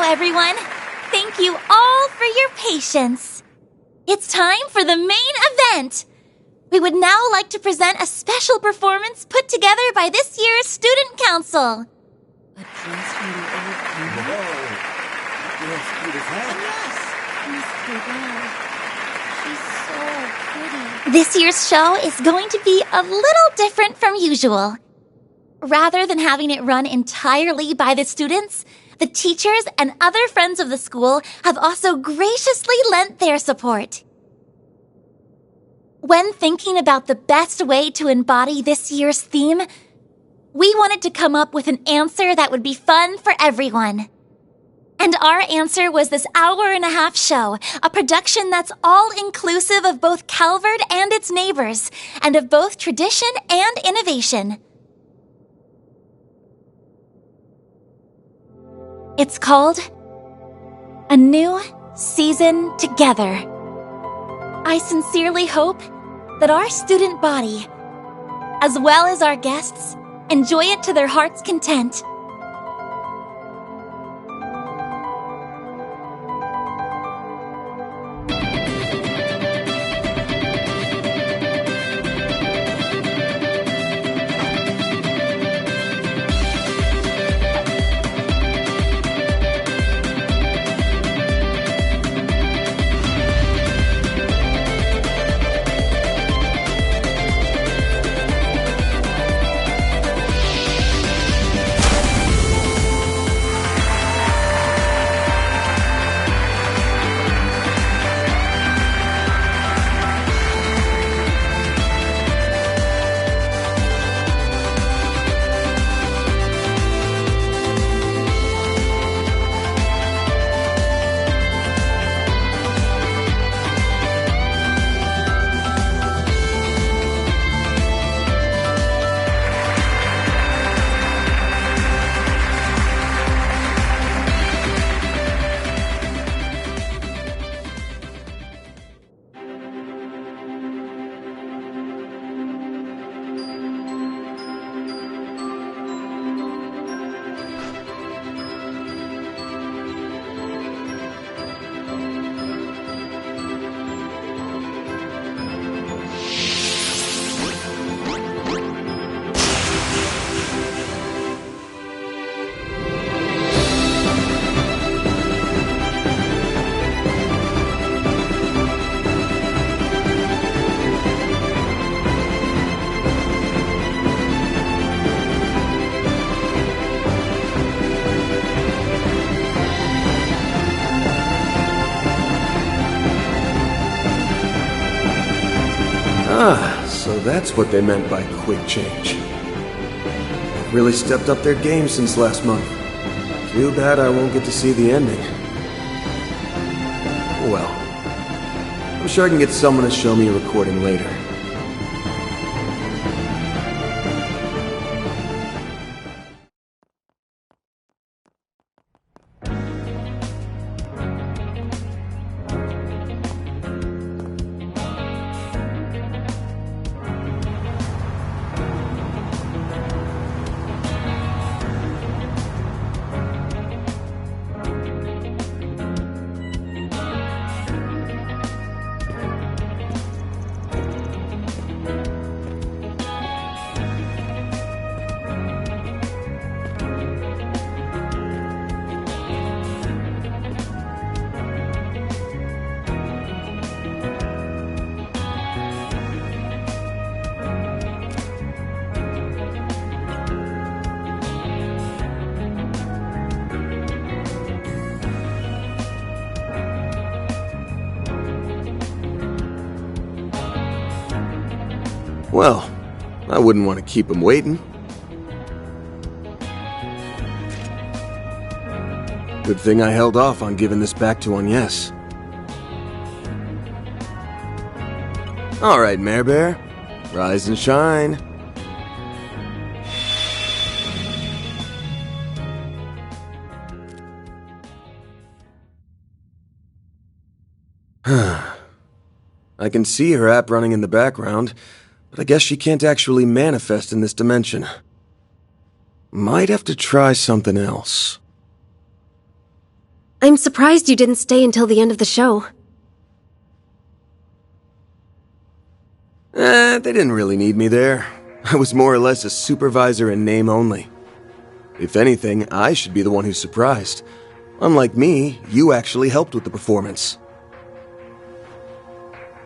everyone. Thank you all for your patience. It's time for the main event. We would now like to present a special performance put together by this year's Student Council. A dress from the old king? Whoa! Yes, cute as heck. Yes, Miss Bluebell. She's so pretty. This year's show is going to be a little different from usual. Rather than having it run entirely by the students, the teachers and other friends of the school have also graciously lent their support. When thinking about the best way to embody this year's theme, we wanted to come up with an answer that would be fun for everyone. And our answer was this hour-and-a-half show, a production that's all-inclusive of both Calvert and its neighbors, and of both tradition and innovation. It's called A New Season Together. I sincerely hope that our student body, as well as our guests, enjoy it to their heart's content. So that's what they meant by quick change. They've really stepped up their game since last month. Too bad I won't get to see the ending. Well, I'm sure I can get someone to show me a recording later. Well, I wouldn't want to keep him waiting. Good thing I held off on giving this back to Agnes. All right, Mare Bear. Rise and shine. I can see her app running in the background, but I guess she can't actually manifest in this dimension. Might have to try something else. I'm surprised you didn't stay until the end of the show. They didn't really need me there. I was more or less a supervisor in name only. If anything, I should be the one who's surprised. Unlike me, you actually helped with the performance.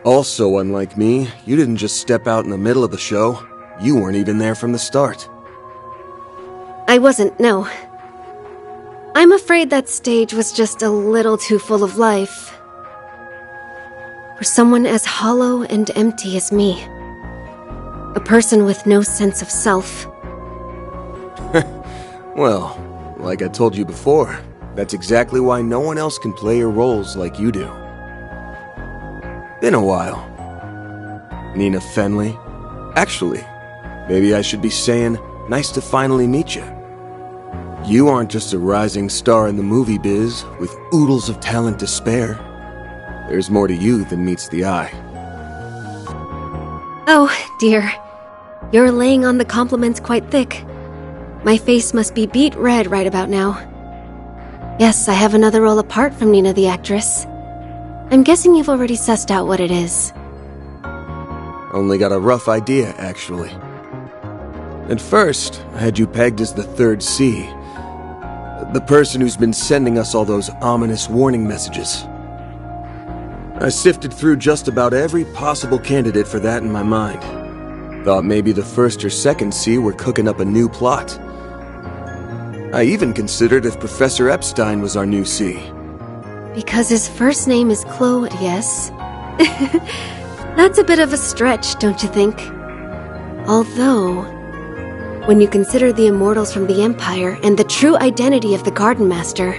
Also, unlike me, you didn't just step out in the middle of the show. You weren't even there from the start. I wasn't, no. I'm afraid that stage was just a little too full of life. For someone as hollow and empty as me. A person with no sense of self. Well, like I told you before, that's exactly why no one else can play your roles like you do. Been a while. Nina Fenley. Actually, maybe I should be saying, nice to finally meet you. You aren't just a rising star in the movie biz with oodles of talent to spare. There's more to you than meets the eye. Oh, dear. You're laying on the compliments quite thick. My face must be beet red right about now. Yes, I have another role apart from Nina the actress. I'm guessing you've already sussed out what it is. Only got a rough idea, actually. At first, I had you pegged as the third C. The person who's been sending us all those ominous warning messages. I sifted through just about every possible candidate for that in my mind. Thought maybe the first or second C were cooking up a new plot. I even considered if Professor Epstein was our new C. Because his first name is Claude, yes? That's a bit of a stretch, don't you think? Although, when you consider the immortals from the Empire and the true identity of the Garden Master,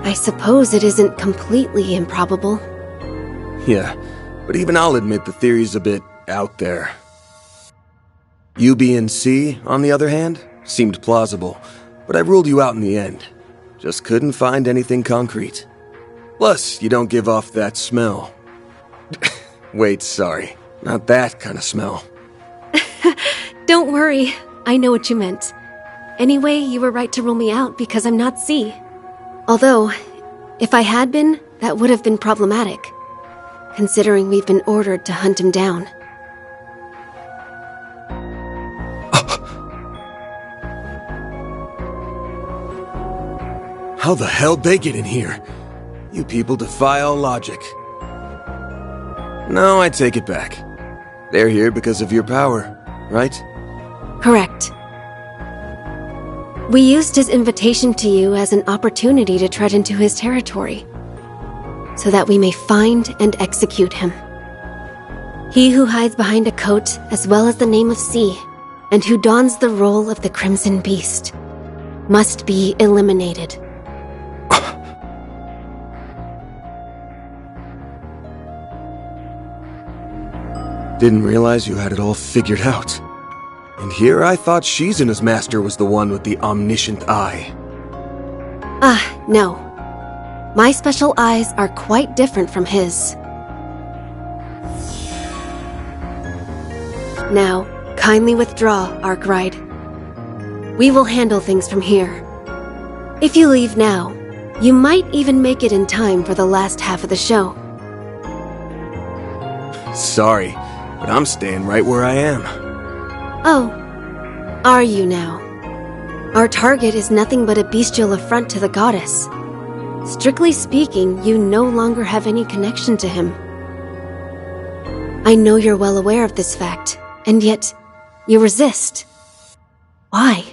I suppose it isn't completely improbable. Yeah, but even I'll admit the theory's a bit out there. You being C, on the other hand, seemed plausible, but I ruled you out in the end. Just couldn't find anything concrete. Plus, you don't give off that smell. Wait, sorry. Not that kind of smell. Don't worry, I know what you meant. Anyway, you were right to rule me out because I'm not C. Although, if I had been, that would have been problematic, considering we've been ordered to hunt him down. How the hell'd they get in here? You people defy all logic. No, I take it back. They're here because of your power, right? Correct. We used his invitation to you as an opportunity to tread into his territory, so that we may find and execute him. He who hides behind a coat as well as the name of C, and who dons the role of the Crimson Beast, must be eliminated. Didn't realize you had it all figured out. And here I thought Shizuna's master was the one with the omniscient eye. No. My special eyes are quite different from his. Now, kindly withdraw, Arkwright. We will handle things from here. If you leave now, you might even make it in time for the last half of the show. Sorry, but I'm staying right where I am. Oh, are you now? Our target is nothing but a bestial affront to the goddess. Strictly speaking, you no longer have any connection to him. I know you're well aware of this fact, and yet, you resist. Why?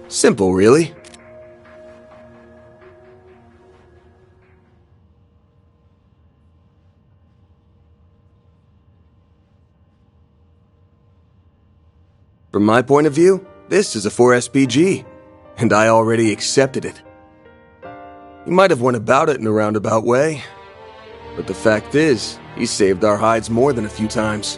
Simple, really. From my point of view, this is a 4SPG, and I already accepted it. He might have went about it in a roundabout way, but the fact is, he saved our hides more than a few times.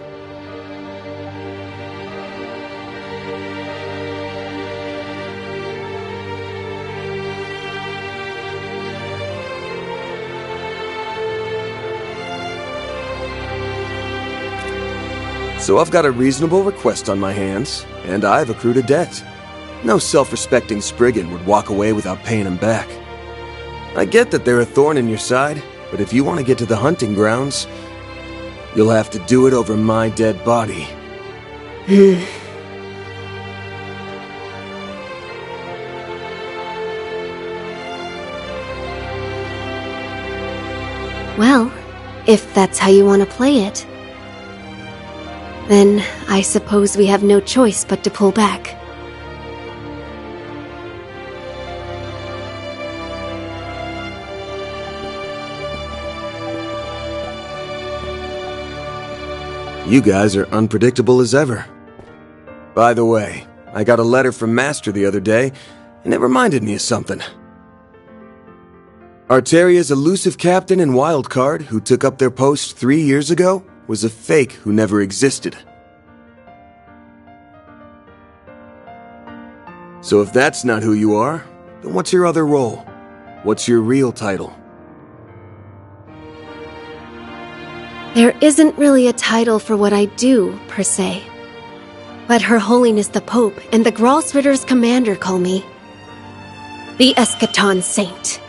So I've got a reasonable request on my hands, and I've accrued a debt. No self-respecting Spriggan would walk away without paying him back. I get that they're a thorn in your side, but if you want to get to the hunting grounds, you'll have to do it over my dead body. Well, if that's how you want to play it, then I suppose we have no choice but to pull back. You guys are unpredictable as ever. By the way, I got a letter from Master the other day, and it reminded me of something. Arteria's elusive captain and wildcard, who took up their post 3 years ago, was a fake who never existed. So if that's not who you are, then what's your other role? What's your real title? There isn't really a title for what I do, per se. But Her Holiness the Pope and the Gralsritter's commander call me the Eschaton Saint.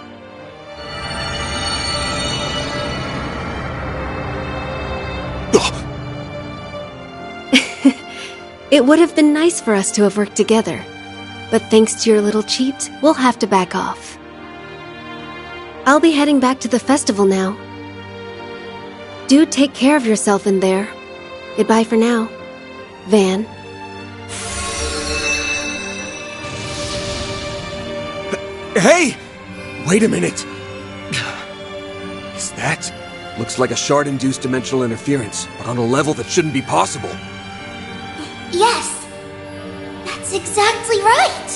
It would have been nice for us to have worked together, but thanks to your little cheat, we'll have to back off. I'll be heading back to the festival now. Do take care of yourself in there. Goodbye for now, Van. Hey! Wait a minute! Is that? Looks like a shard-induced dimensional interference, but on a level that shouldn't be possible. Yes, that's exactly right.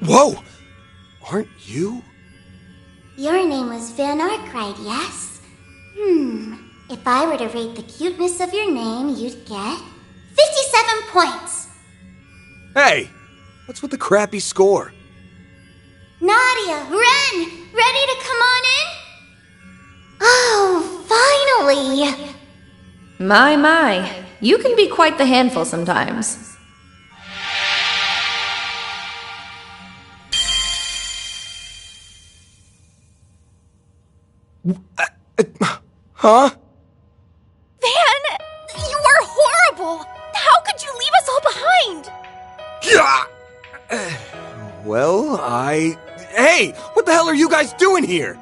Whoa! Aren't you? Your name was Van Arkwright, yes? If I were to rate the cuteness of your name, you'd get 57 points. Hey! What's with the crappy score? Nadia, Ren, ready to come on in? Oh, finally! My, you can be quite the handful sometimes. Huh? Van, you are horrible! How could you leave us all behind? Well, Hey! What the hell are you guys doing here?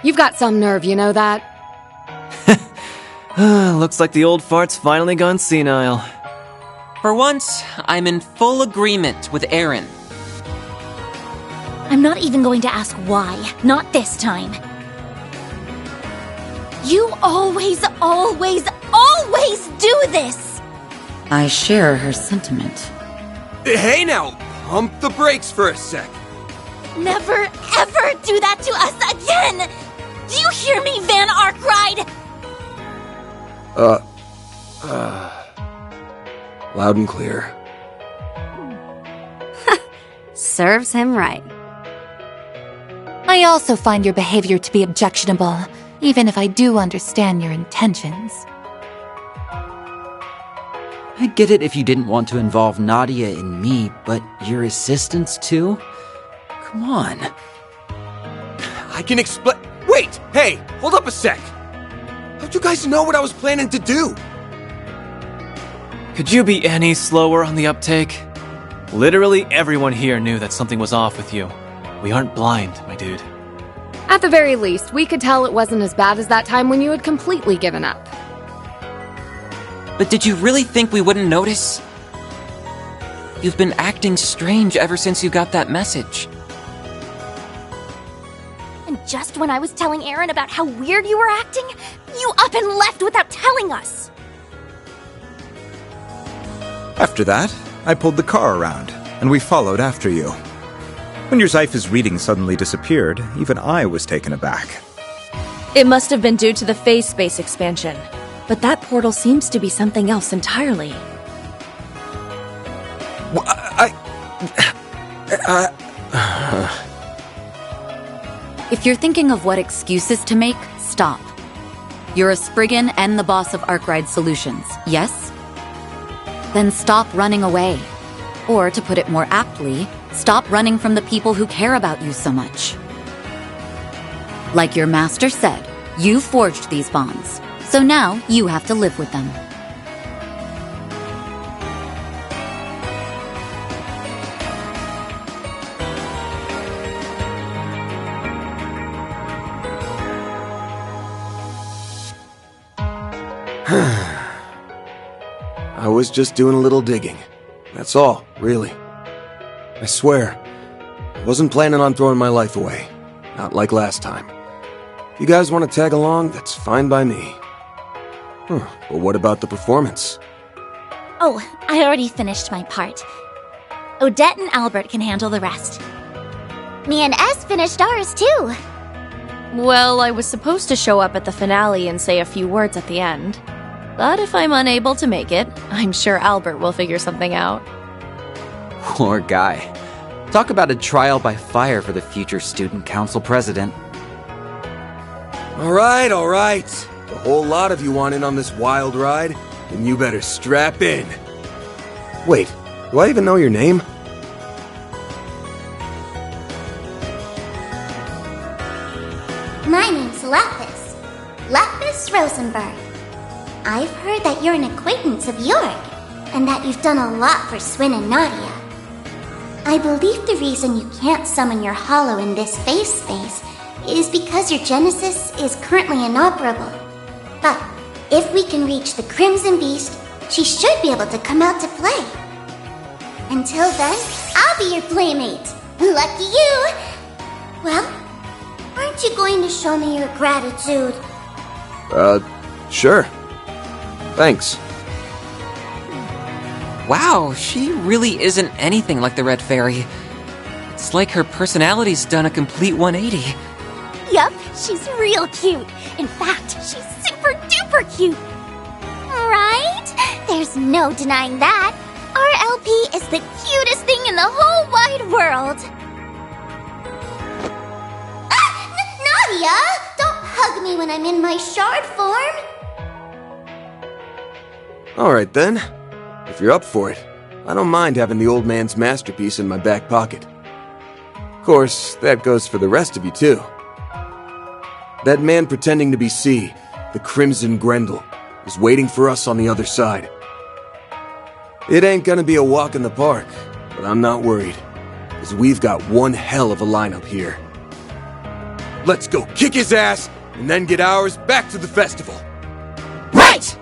You've got some nerve, you know that? Looks like the old fart's finally gone senile. For once, I'm in full agreement with Aaron. I'm not even going to ask why. Not this time. You always do this! I share her sentiment. Hey now! Pump the brakes for a sec. Never, ever do that to us again! Do you hear me, Van Arkwright? Loud and clear. Serves him right. I also find your behavior to be objectionable, even if I do understand your intentions. I'd get it if you didn't want to involve Nadia and me, but your assistants too? Come on. I can explain. Wait! Hey! Hold up a sec! How'd you guys know what I was planning to do? Could you be any slower on the uptake? Literally everyone here knew that something was off with you. We aren't blind, my dude. At the very least, we could tell it wasn't as bad as that time when you had completely given up. But did you really think we wouldn't notice? You've been acting strange ever since you got that message. And just when I was telling Aaron about how weird you were acting, you up and left without telling us! After that, I pulled the car around, and we followed after you. When your Zyphus reading suddenly disappeared, even I was taken aback. It must have been due to the phase space expansion. But that portal seems to be something else entirely. If you're thinking of what excuses to make, stop. You're a Spriggan and the boss of Arkride Solutions, yes? Then stop running away. Or, to put it more aptly, stop running from the people who care about you so much. Like your master said, you forged these bonds, so now you have to live with them. I was just doing a little digging. That's all, really. I swear, I wasn't planning on throwing my life away. Not like last time. If you guys want to tag along, that's fine by me. But what about the performance? Oh, I already finished my part. Odette and Albert can handle the rest. Me and S finished ours, too. Well, I was supposed to show up at the finale and say a few words at the end. But if I'm unable to make it, I'm sure Albert will figure something out. Poor guy. Talk about a trial by fire for the future student council president. All right. The whole lot of you want in on this wild ride, then you better strap in. Wait, do I even know your name? My name's Lapis. Lapis Rosenberg. I've heard that you're an acquaintance of York, and that you've done a lot for Swin and Nadia. I believe the reason you can't summon your hollow in this phase space is because your Genesis is currently inoperable. But if we can reach the Crimson Beast, she should be able to come out to play. Until then, I'll be your playmate. Lucky you! Well, aren't you going to show me your gratitude? Sure. Thanks. Wow, she really isn't anything like the Red Fairy. It's like her personality's done a complete 180. Yup, she's real cute. In fact, she's super duper cute. Right? There's no denying that. Our LP is the cutest thing in the whole wide world. Nadia! Don't hug me when I'm in my shard form. Alright then. If you're up for it, I don't mind having the old man's masterpiece in my back pocket. Of course, that goes for the rest of you too. That man pretending to be C, the Crimson Grendel, is waiting for us on the other side. It ain't gonna be a walk in the park, but I'm not worried, because we've got one hell of a lineup here. Let's go kick his ass, and then get ours back to the festival. Right!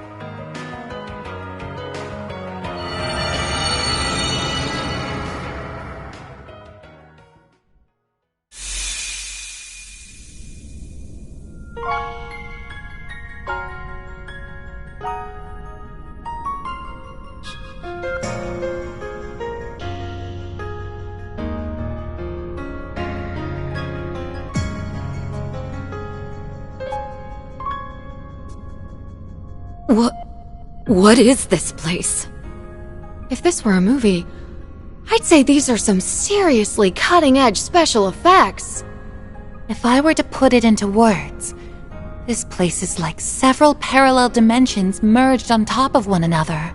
What is this place? If this were a movie, I'd say these are some seriously cutting-edge special effects. If I were to put it into words, this place is like several parallel dimensions merged on top of one another.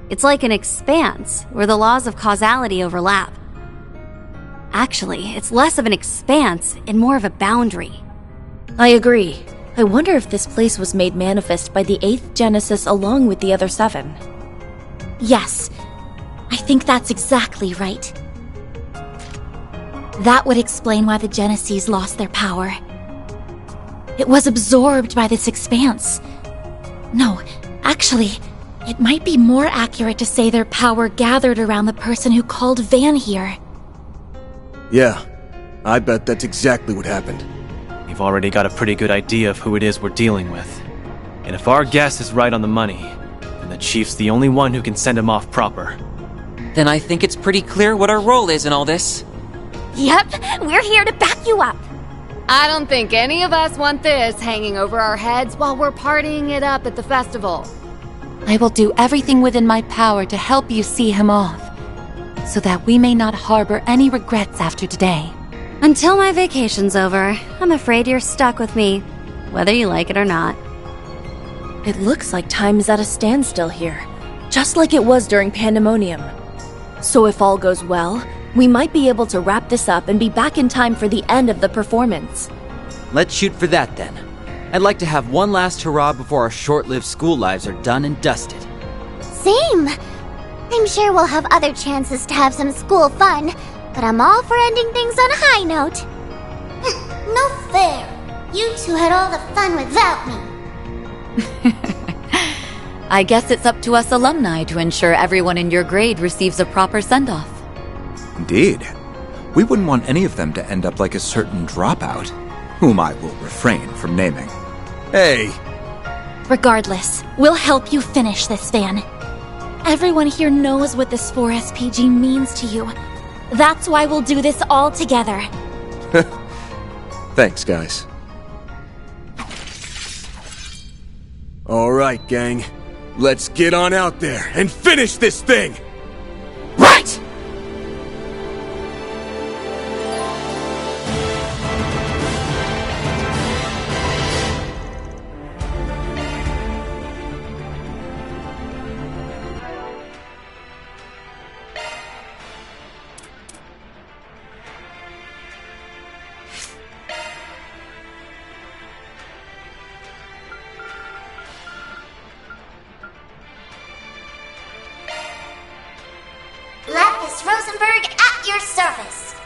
It's like an expanse, where the laws of causality overlap. Actually, it's less of an expanse and more of a boundary. I agree. I wonder if this place was made manifest by the 8th Genesis along with the other 7. Yes, I think that's exactly right. That would explain why the Genesis lost their power. It was absorbed by this expanse. No, actually, it might be more accurate to say their power gathered around the person who called Van here. Yeah, I bet that's exactly what happened. We've already got a pretty good idea of who it is we're dealing with. And if our guess is right on the money, then the Chief's the only one who can send him off proper. Then I think it's pretty clear what our role is in all this. Yep, we're here to back you up. I don't think any of us want this hanging over our heads while we're partying it up at the festival. I will do everything within my power to help you see him off, so that we may not harbor any regrets after today. Until my vacation's over, I'm afraid you're stuck with me, whether you like it or not. It looks like time is at a standstill here, just like it was during Pandemonium. So if all goes well, we might be able to wrap this up and be back in time for the end of the performance. Let's shoot for that then. I'd like to have one last hurrah before our short-lived school lives are done and dusted. Same. I'm sure we'll have other chances to have some school fun, but I'm all for ending things on a high note. No fair. You two had all the fun without me. I guess it's up to us alumni to ensure everyone in your grade receives a proper send-off. Indeed. We wouldn't want any of them to end up like a certain dropout, whom I will refrain from naming. Hey! Regardless, we'll help you finish this, Van. Everyone here knows what this 4SPG means to you. That's why we'll do this all together. Thanks, guys. All right, gang. Let's get on out there and finish this thing! Right! Lapis Rosenberg at your service.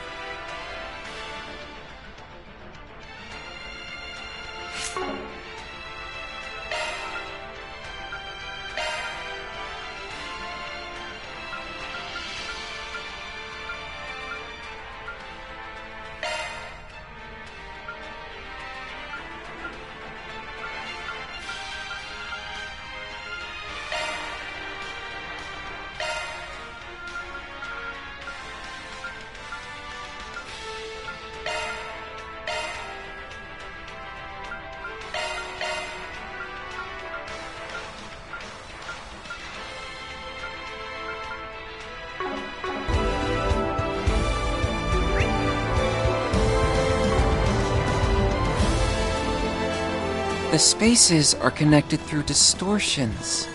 The spaces are connected through distortions.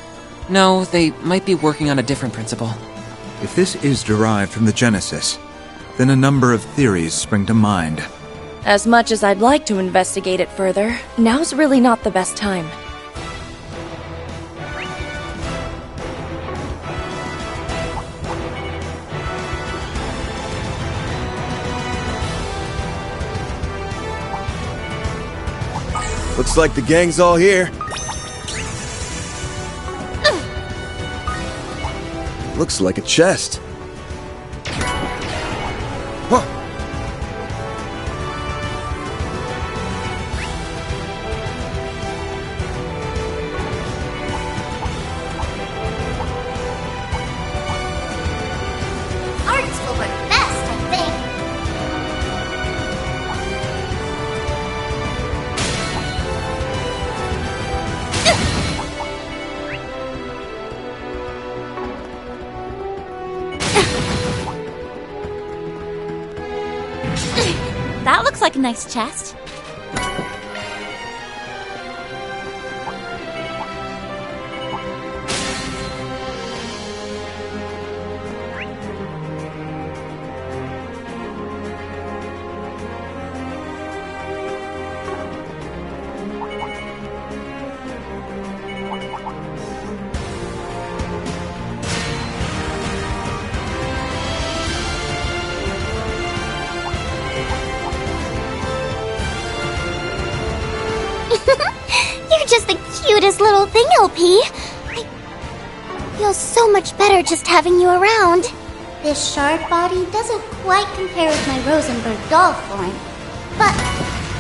No, they might be working on a different principle. If this is derived from the Genesis, then a number of theories spring to mind. As much as I'd like to investigate it further, now's really not the best time. Looks like the gang's all here. Looks like a chest. Huh. Arts will work best, I think. That looks like a nice chest. You're just the cutest little thing, LP. I feel so much better just having you around. This shard body doesn't quite compare with my Rosenberg doll form, but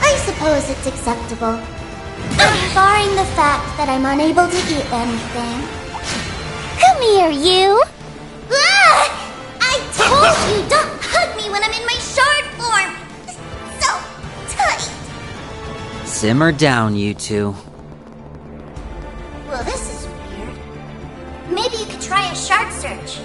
I suppose it's acceptable. Barring the fact that I'm unable to eat anything. Come here, you! Ah! I told you, don't hug me when I'm in my shard form! So tight! Simmer down, you two. Well, this is weird. Maybe you could try a shard search.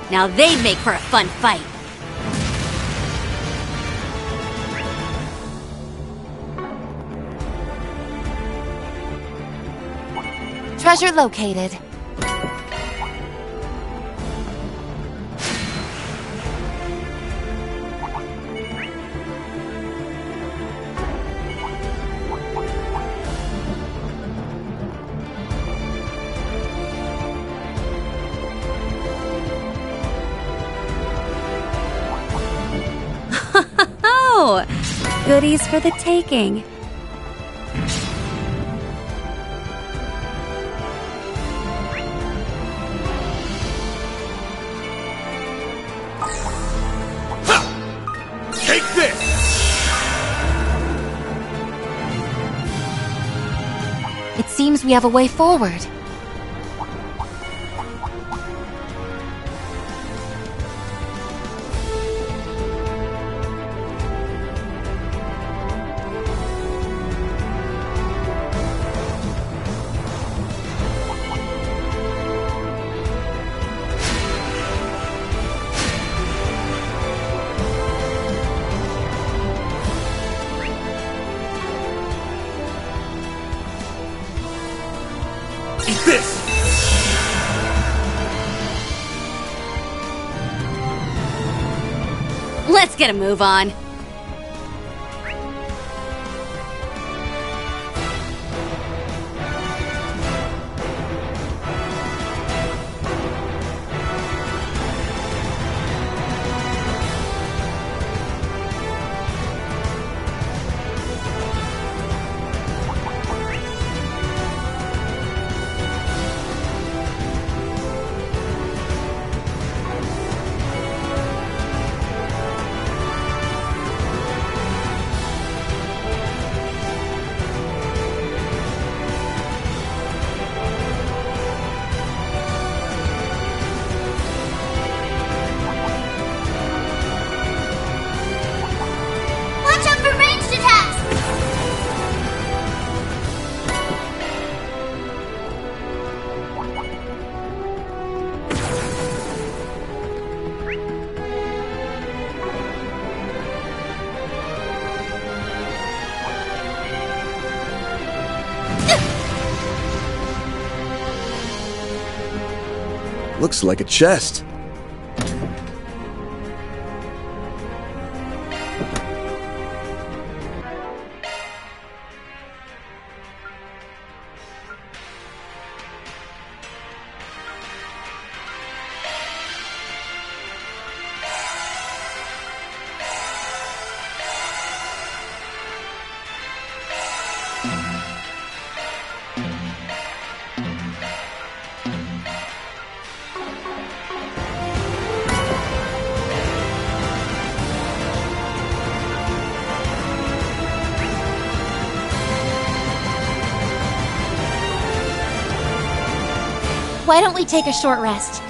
Now they'd make for a fun fight. Treasure located. Oh, goodies for the taking. Take this! It seems we have a way forward. Eat this! Let's get a move on. Watch out for ranged attacks! Looks like a chest. Why don't we take a short rest?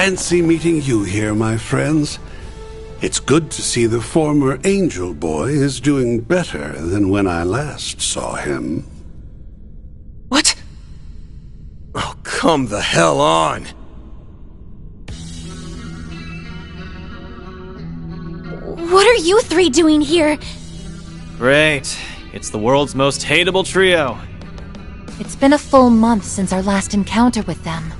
Fancy meeting you here, my friends. It's good to see the former Angel Boy is doing better than when I last saw him. What? Oh, come the hell on! What are you three doing here? Great. It's the world's most hateable trio. It's been a full month since our last encounter with them.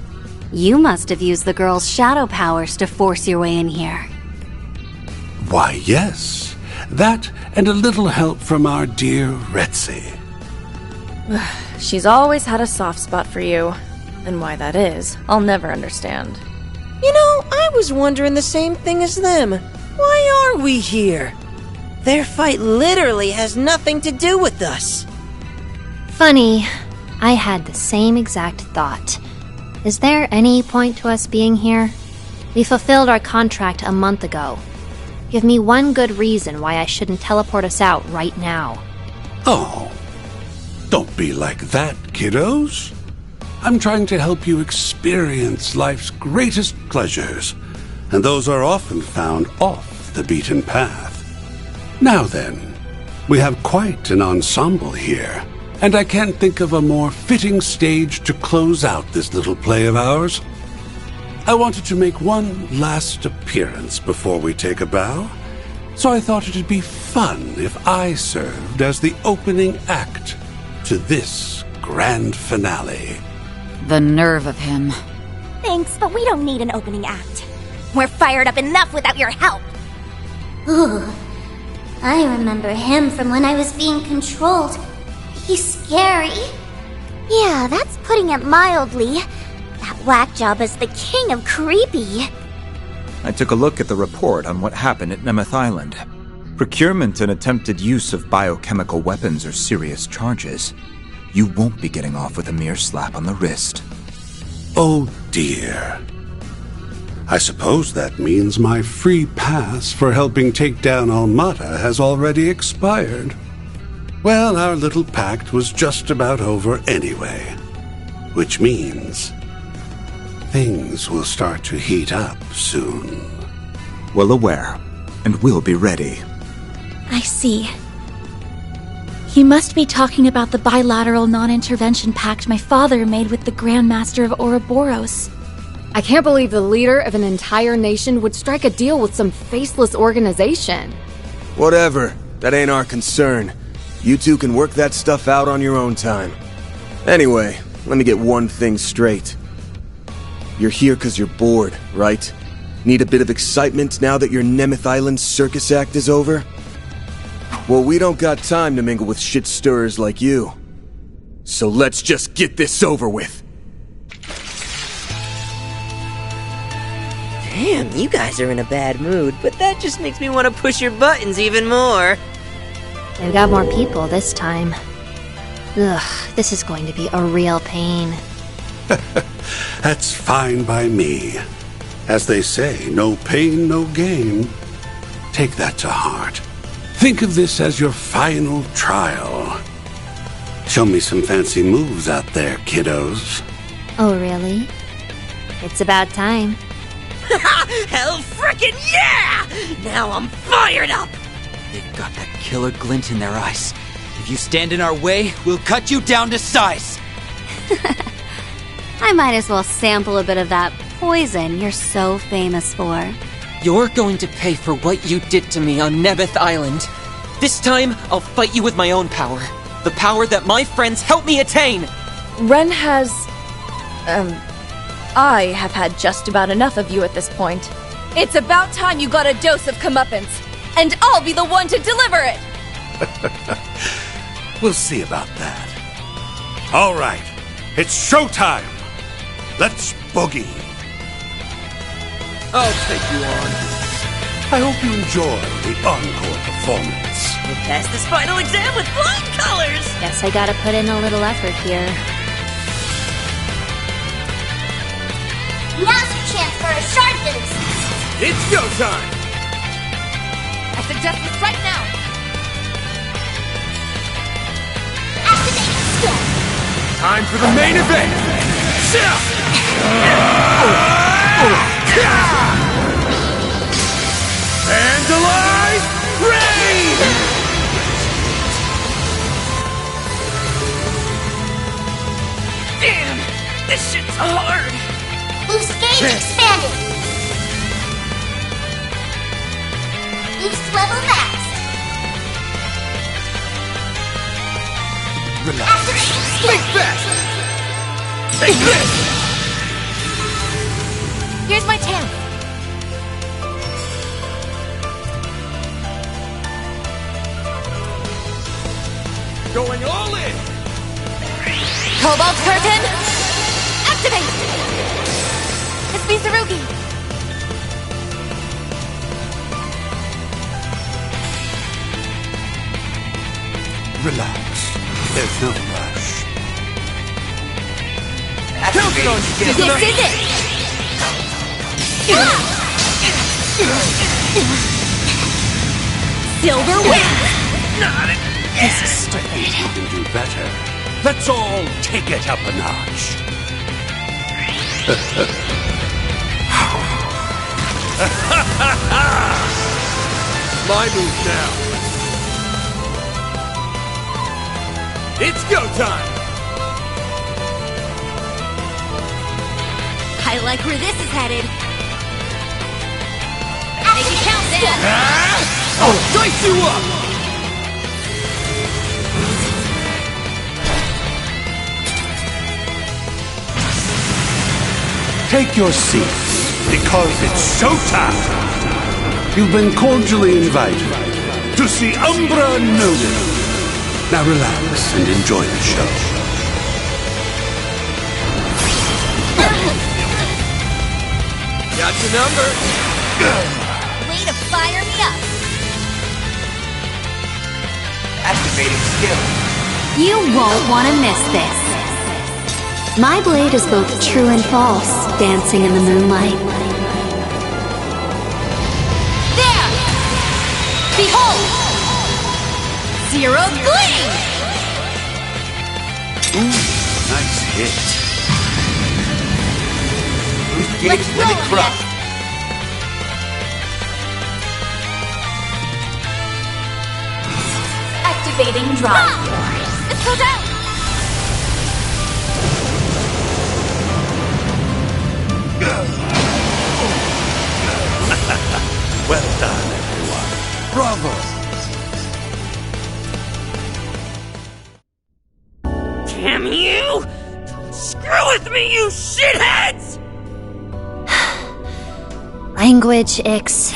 You must have used the girl's shadow powers to force your way in here. Why, yes. That and a little help from our dear Retzi. She's always had a soft spot for you. And why that is, I'll never understand. You know, I was wondering the same thing as them. Why are we here? Their fight literally has nothing to do with us. Funny, I had the same exact thought. Is there any point to us being here? We fulfilled our contract a month ago. Give me one good reason why I shouldn't teleport us out right now. Oh, don't be like that, kiddos. I'm trying to help you experience life's greatest pleasures, and those are often found off the beaten path. Now then, we have quite an ensemble here, and I can't think of a more fitting stage to close out this little play of ours. I wanted to make one last appearance before we take a bow, so I thought it'd be fun if I served as the opening act to this grand finale. The nerve of him. Thanks, but we don't need an opening act. We're fired up enough without your help. Ooh, I remember him from when I was being controlled. He's scary. Yeah, that's putting it mildly. That whack job is the king of creepy. I took a look at the report on what happened at Nemeth Island. Procurement and attempted use of biochemical weapons are serious charges. You won't be getting off with a mere slap on the wrist. Oh dear. I suppose that means my free pass for helping take down Almata has already expired. Well, our little pact was just about over anyway. Which means things will start to heat up soon. Well aware, and we'll be ready. I see. He must be talking about the bilateral non-intervention pact my father made with the Grand Master of Ouroboros. I can't believe the leader of an entire nation would strike a deal with some faceless organization. Whatever. That ain't our concern. You two can work that stuff out on your own time. Anyway, let me get one thing straight. You're here because you're bored, right? Need a bit of excitement now that your Nemeth Island circus act is over? Well, we don't got time to mingle with shit stirrers like you. So let's just get this over with. Damn, you guys are in a bad mood, but that just makes me want to push your buttons even more. They've got more people this time. Ugh, this is going to be a real pain. That's fine by me. As they say, no pain, no gain. Take that to heart. Think of this as your final trial. Show me some fancy moves out there, kiddos. Oh, really? It's about time. Hell frickin' yeah! Now I'm fired up! They've got that killer glint in their eyes. If you stand in our way, we'll cut you down to size. I might as well sample a bit of that poison you're so famous for. You're going to pay for what you did to me on Nemeth Island. This time, I'll fight you with my own power. The power that my friends helped me attain! Ren has... I have had just about enough of you at this point. It's about time you got a dose of comeuppance, and I'll be the one to deliver it! We'll see about that. All right, it's showtime! Let's boogie! I'll take you on. I hope you enjoy the encore performance. We'll pass this final exam with flying colors! Guess I gotta put in a little effort here. Now's your chance for a sharp boost. It's go time! I suggest this right now! Activate skill. Time for the main event! Vandalize Rain! Damn! This shit's hard! Boost gauge expanded. Boost level maxed. Relax. Activating skill. Think fast! Take this! Here's my chance. Going all in! Cobalt Curtain! Activate! It's Mizurugi! Relax. There's no rush. This is it! Silver Wing! This is stupid. You can do better. Let's all take it up a notch. My move now. It's go time! I like where this is headed. Make it count, then! I'll dice you up! Take your seats, because it's showtime! You've been cordially invited to see Umbra Noted. Now relax and enjoy the show. Got your number. Way to fire me up! Activating skill. You won't want to miss this. My blade is both true and false, dancing in the moonlight. There! Behold! Zero Gleam! Ooh, nice hit. Let's roll, yes. Activating drive. Let's go down! Well done, everyone. Bravo! Damn you! Don't screw with me, you shitheads! Language, Ix,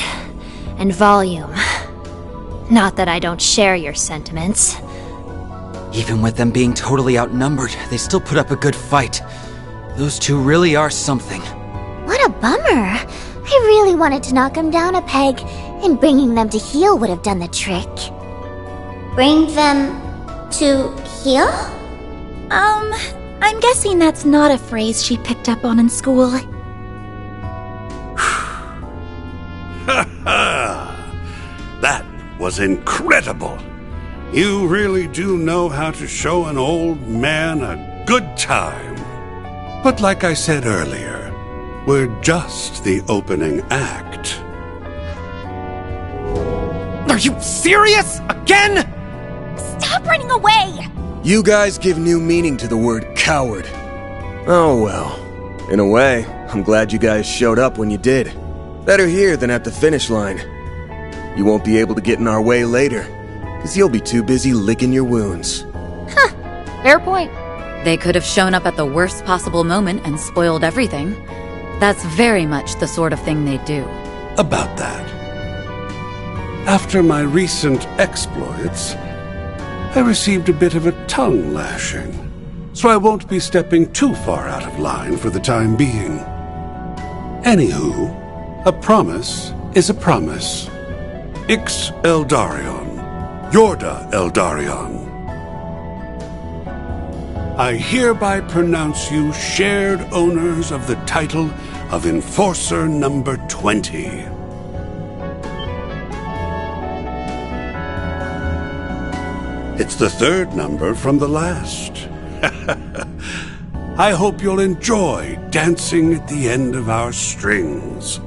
and volume. Not that I don't share your sentiments. Even with them being totally outnumbered, they still put up a good fight. Those two really are something. What a bummer. I really wanted to knock him down a peg, and bringing them to heel would have done the trick. Bring them to heel? I'm guessing that's not a phrase she picked up on in school. That was incredible. You really do know how to show an old man a good time. But like I said earlier, we're just the opening act. Are you serious? Again? Stop running away! You guys give new meaning to the word coward. Oh well. In a way, I'm glad you guys showed up when you did. Better here than at the finish line. You won't be able to get in our way later, because you'll be too busy licking your wounds. Fair point. They could have shown up at the worst possible moment and spoiled everything. That's very much the sort of thing they do. About that. After my recent exploits, I received a bit of a tongue lashing, so I won't be stepping too far out of line for the time being. Anywho, a promise is a promise. Ix Eldarion, Yorda Eldarion. I hereby pronounce you shared owners of the title of Enforcer Number 20. It's the third number from the last. I hope you'll enjoy dancing at the end of our strings.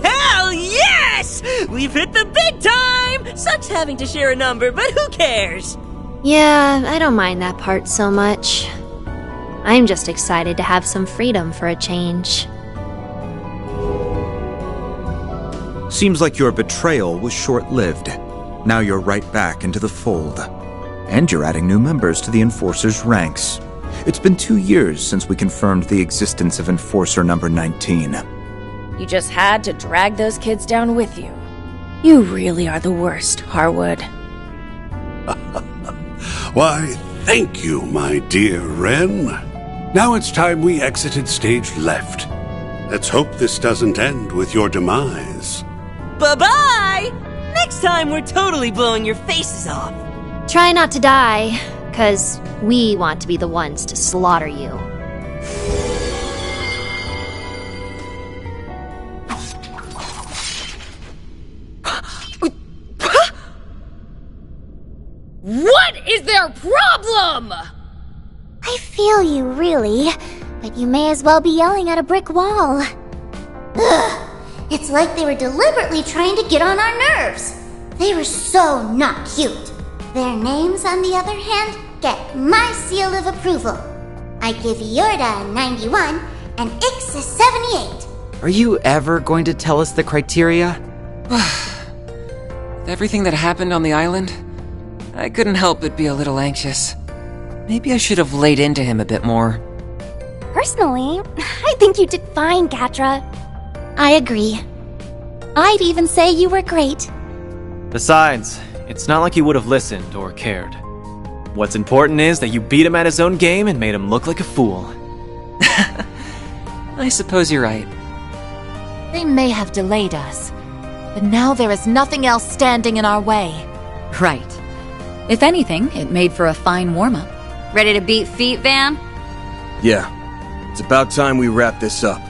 Hell yes! We've hit the big time! Sucks having to share a number, but who cares? Yeah, I don't mind that part so much. I'm just excited to have some freedom for a change. Seems like your betrayal was short-lived. Now you're right back into the fold. And you're adding new members to the Enforcer's ranks. It's been 2 years since we confirmed the existence of Enforcer number 19. You just had to drag those kids down with you. You really are the worst, Harwood. Why, thank you, my dear Wren. Now it's time we exited stage left. Let's hope this doesn't end with your demise. Bye-bye! Next time we're totally blowing your faces off. Try not to die, 'cause we want to be the ones to slaughter you. What is their problem? I feel you, really. But you may as well be yelling at a brick wall. Ugh. It's like they were deliberately trying to get on our nerves. They were so not cute. Their names, on the other hand, get my seal of approval. I give Yorda a 91 and Ix a 78. Are you ever going to tell us the criteria? With everything that happened on the island, I couldn't help but be a little anxious. Maybe I should have laid into him a bit more. Personally, I think you did fine, Catra. I agree. I'd even say you were great. Besides, it's not like you would have listened or cared. What's important is that you beat him at his own game and made him look like a fool. I suppose you're right. They may have delayed us, but now there is nothing else standing in our way. Right. If anything, it made for a fine warm-up. Ready to beat feet, Van? Yeah. It's about time we wrap this up.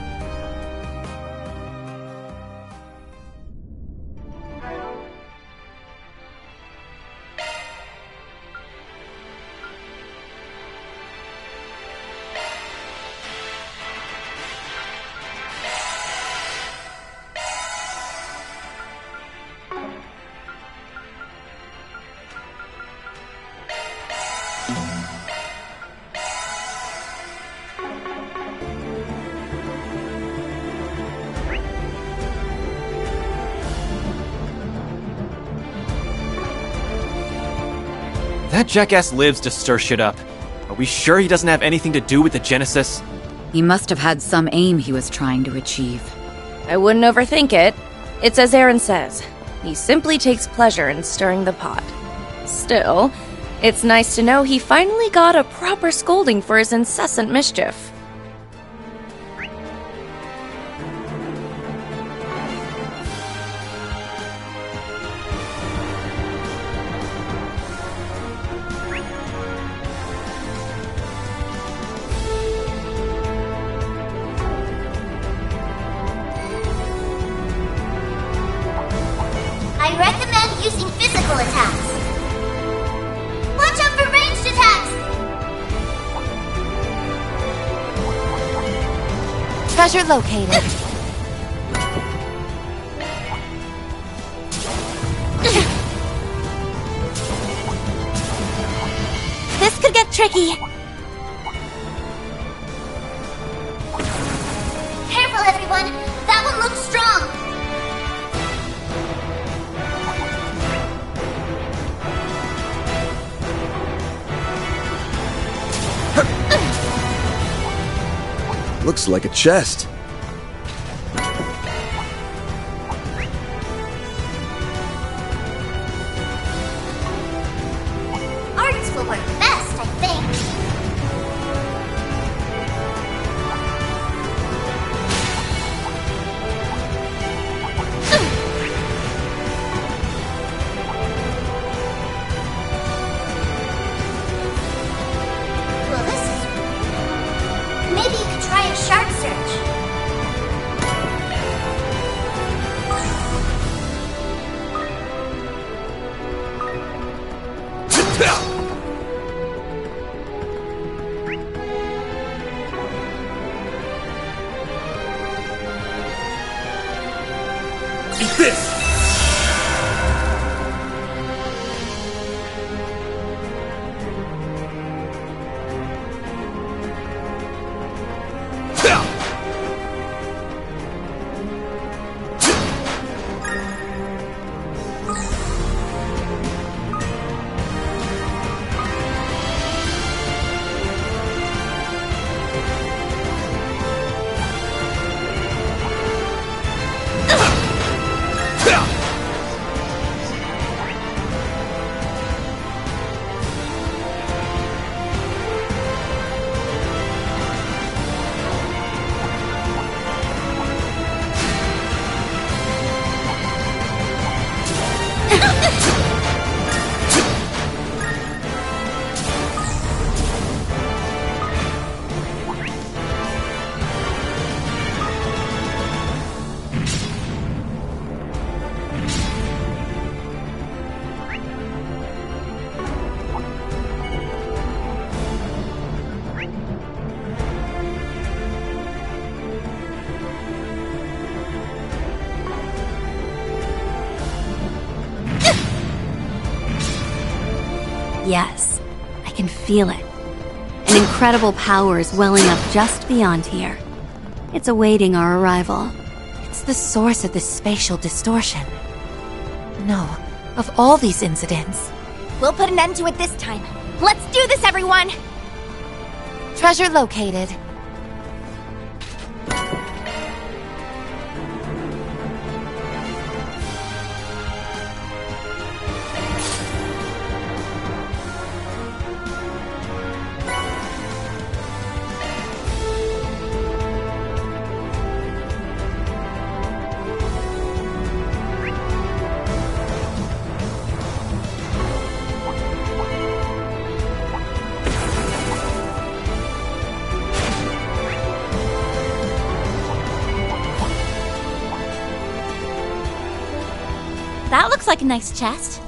That jackass lives to stir shit up. Are we sure he doesn't have anything to do with the Genesis? He must have had some aim he was trying to achieve. I wouldn't overthink it. It's as Aaron says. He simply takes pleasure in stirring the pot. Still, it's nice to know he finally got a proper scolding for his incessant mischief. I recommend using physical attacks. Watch out for ranged attacks! Treasure located. This could get tricky. Careful, everyone. That one looks strong. Looks like a chest. Arts will work best, I think. Well, this is... Maybe you could try a sharp search. Eat this! Yes, I can feel it. An incredible power is welling up just beyond here. It's awaiting our arrival. It's the source of this spatial distortion. No, of all these incidents. We'll put an end to it this time. Let's do this, everyone! Treasure located. That looks like a nice chest.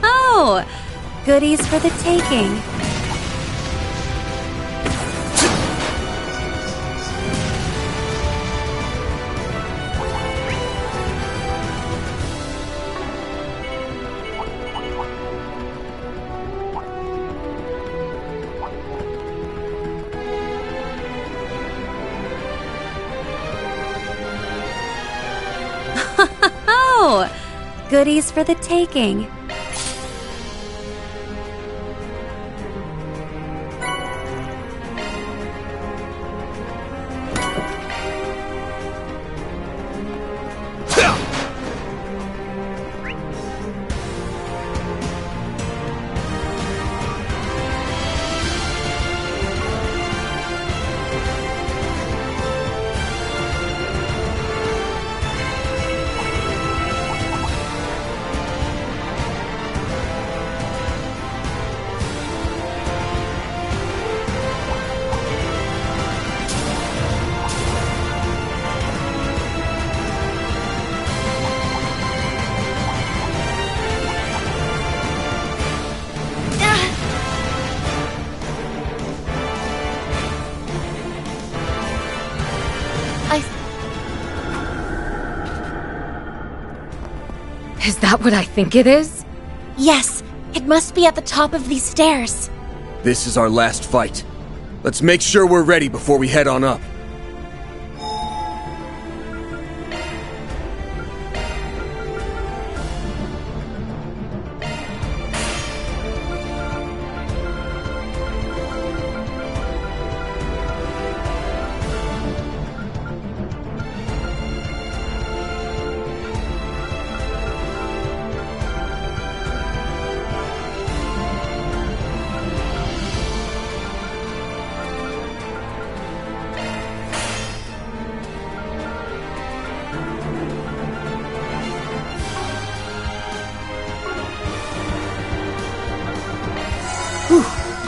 Oh, goodies for the taking. Oh, goodies for the taking. Is that what I think it is? Yes, it must be at the top of these stairs. This is our last fight. Let's make sure we're ready before we head on up.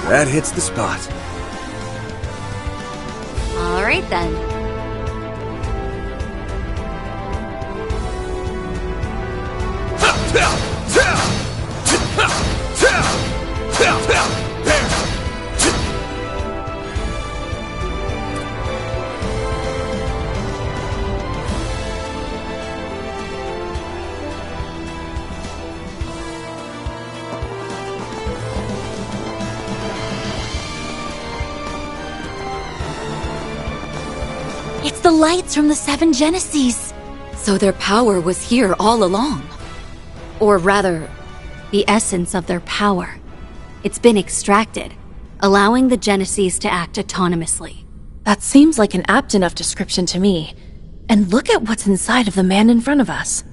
That hits the spot. All right then. It's the lights from the Seven Genesees. So their power was here all along. Or rather, The essence of their power. It's been extracted, allowing the Genesees to act autonomously. That seems like an apt enough description to me. And look at what's inside of the man in front of us.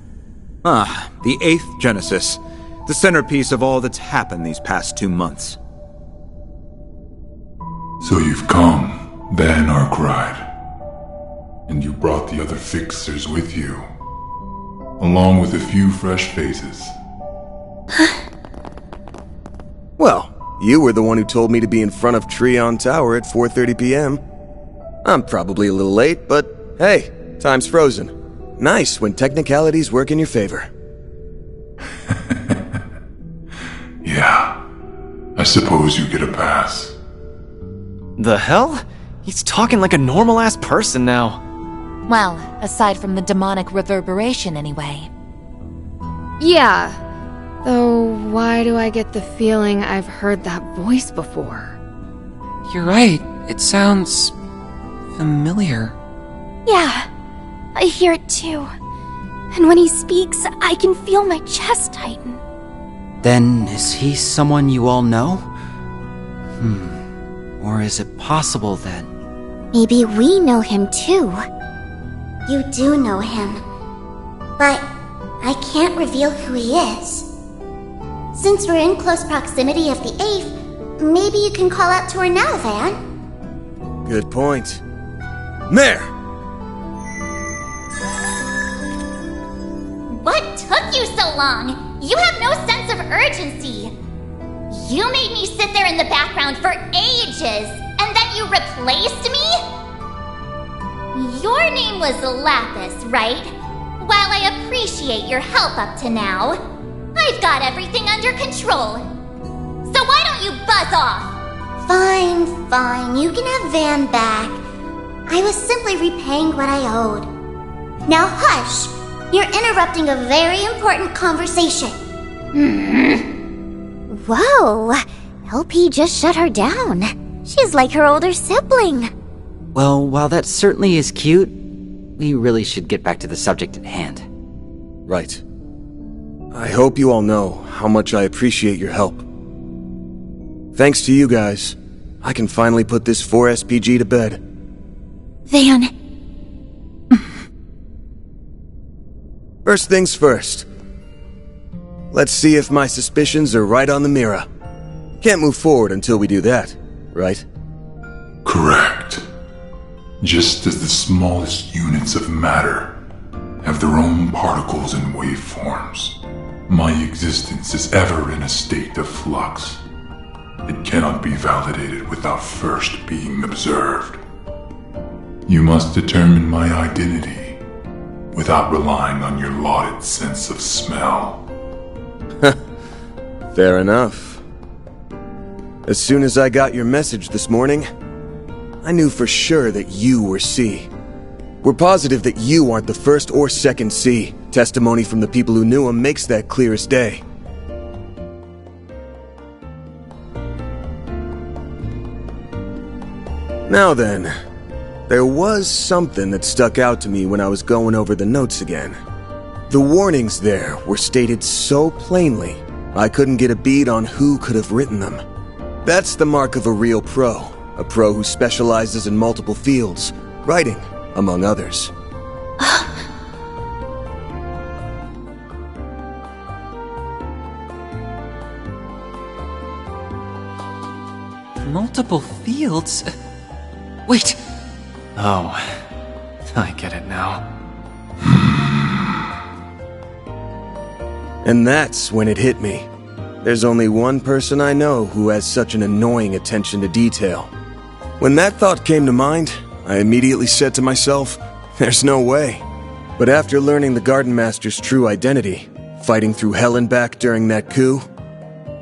Ah, the 8th Genesis. the centerpiece of all that's happened these past 2 months. So you've come, Van Arkwright. And you brought the other fixers with you, along with a few fresh faces. Well, you were the one who told me to be in front of Treon Tower at 4:30 p.m. I'm probably a little late, but hey, time's frozen. Nice when technicalities work in your favor. Yeah, I suppose you get a pass. The hell? He's talking like a normal-ass person now. Well, aside from the demonic reverberation anyway. Yeah. Though, why do I get the feeling I've heard that voice before? You're right. It sounds familiar. Yeah, I hear it too. And when he speaks, I can feel my chest tighten. Then, is he someone you all know? Or is it possible that... Maybe we know him too. You do know him. But I can't reveal who he is. Since we're in close proximity of the 8th, maybe you can call out to her now, Van. Good point. There! What took you so long? You have no sense of urgency. You made me sit there in the background for ages, and then you replaced me? Your name was Lapis, right? While I appreciate your help up to now, I've got everything under control. So why don't you buzz off? Fine. You can have Van back. I was simply repaying what I owed. Now hush. You're interrupting a very important conversation. Whoa, LP just shut her down. She's like her older sibling. Well, while that certainly is cute, we really should get back to the subject at hand. Right. I hope you all know how much I appreciate your help. Thanks to you guys, I can finally put this 4SPG to bed. Van. First things first. Let's see if my suspicions are right on the mirror. Can't move forward until we do that, right? Correct. Just as the smallest units of matter have their own particles and waveforms, my existence is ever in a state of flux. It cannot be validated without first being observed. You must determine my identity without relying on your lauded sense of smell. Fair enough. As soon as I got your message this morning, I knew for sure that you were C. We're positive that you aren't the first or second C. Testimony from the people who knew him makes that clear as day. Now then, there was something that stuck out to me when I was going over the notes again. The warnings there were stated so plainly, I couldn't get a bead on who could have written them. That's the mark of a real pro, a pro who specializes in multiple fields, writing, among others. Multiple fields? Wait. Oh, I get it now. And that's when it hit me. There's only one person I know who has such an annoying attention to detail. When that thought came to mind, I immediately said to myself, there's no way. But after learning the Garden Master's true identity, fighting through hell and back during that coup,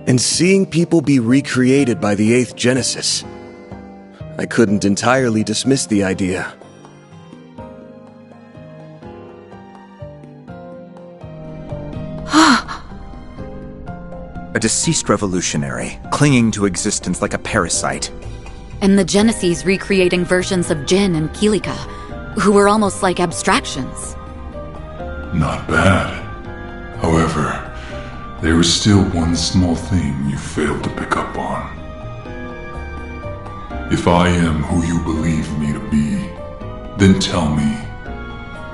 and seeing people be recreated by the 8th Genesis, I couldn't entirely dismiss the idea. A deceased revolutionary, clinging to existence like a parasite. And the Genesis recreating versions of Jin and Kilika, who were almost like abstractions. Not bad. However, there is still one small thing you failed to pick up on. If I am who you believe me to be, then tell me,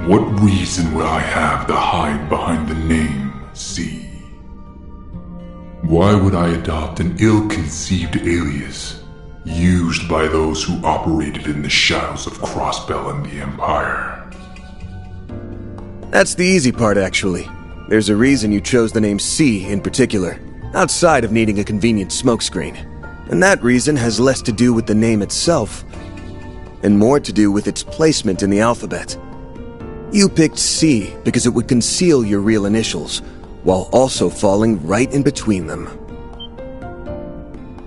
what reason would I have to hide behind the name C? Why would I adopt an ill-conceived alias used by those who operated in the shadows of Crossbell and the Empire? That's the easy part, actually. There's a reason you chose the name C in particular, outside of needing a convenient smokescreen. And that reason has less to do with the name itself, and more to do with its placement in the alphabet. You picked C because it would conceal your real initials, while also falling right in between them.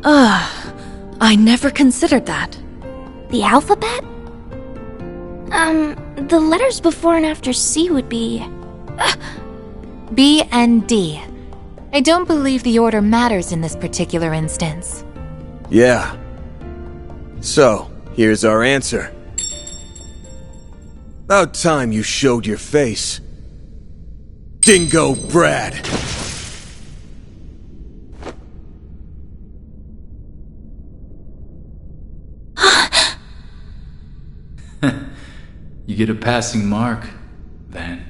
I never considered that. The alphabet? The letters before and after C would be... B and D. I don't believe the order matters in this particular instance. Yeah. So, here's our answer. About time you showed your face. Dingo Brad! You get a passing mark, Van.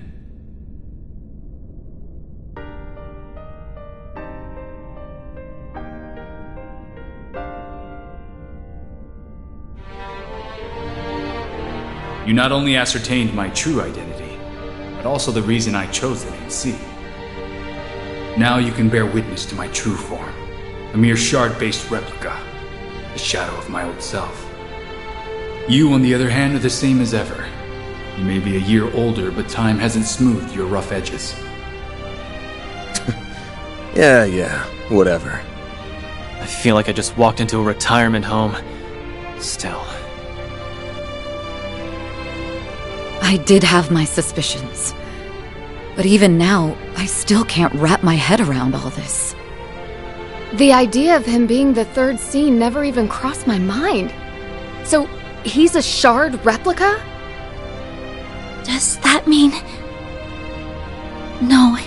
You not only ascertained my true identity, but also the reason I chose the name C. Now you can bear witness to my true form, a mere shard-based replica, the shadow of my old self. You, on the other hand, are the same as ever. You may be a year older, but time hasn't smoothed your rough edges. Yeah, whatever. I feel like I just walked into a retirement home. Still. I did have my suspicions. But even now, I still can't wrap my head around all this. The idea of him being the third scene never even crossed my mind. So, he's a shard replica? Does that mean... No.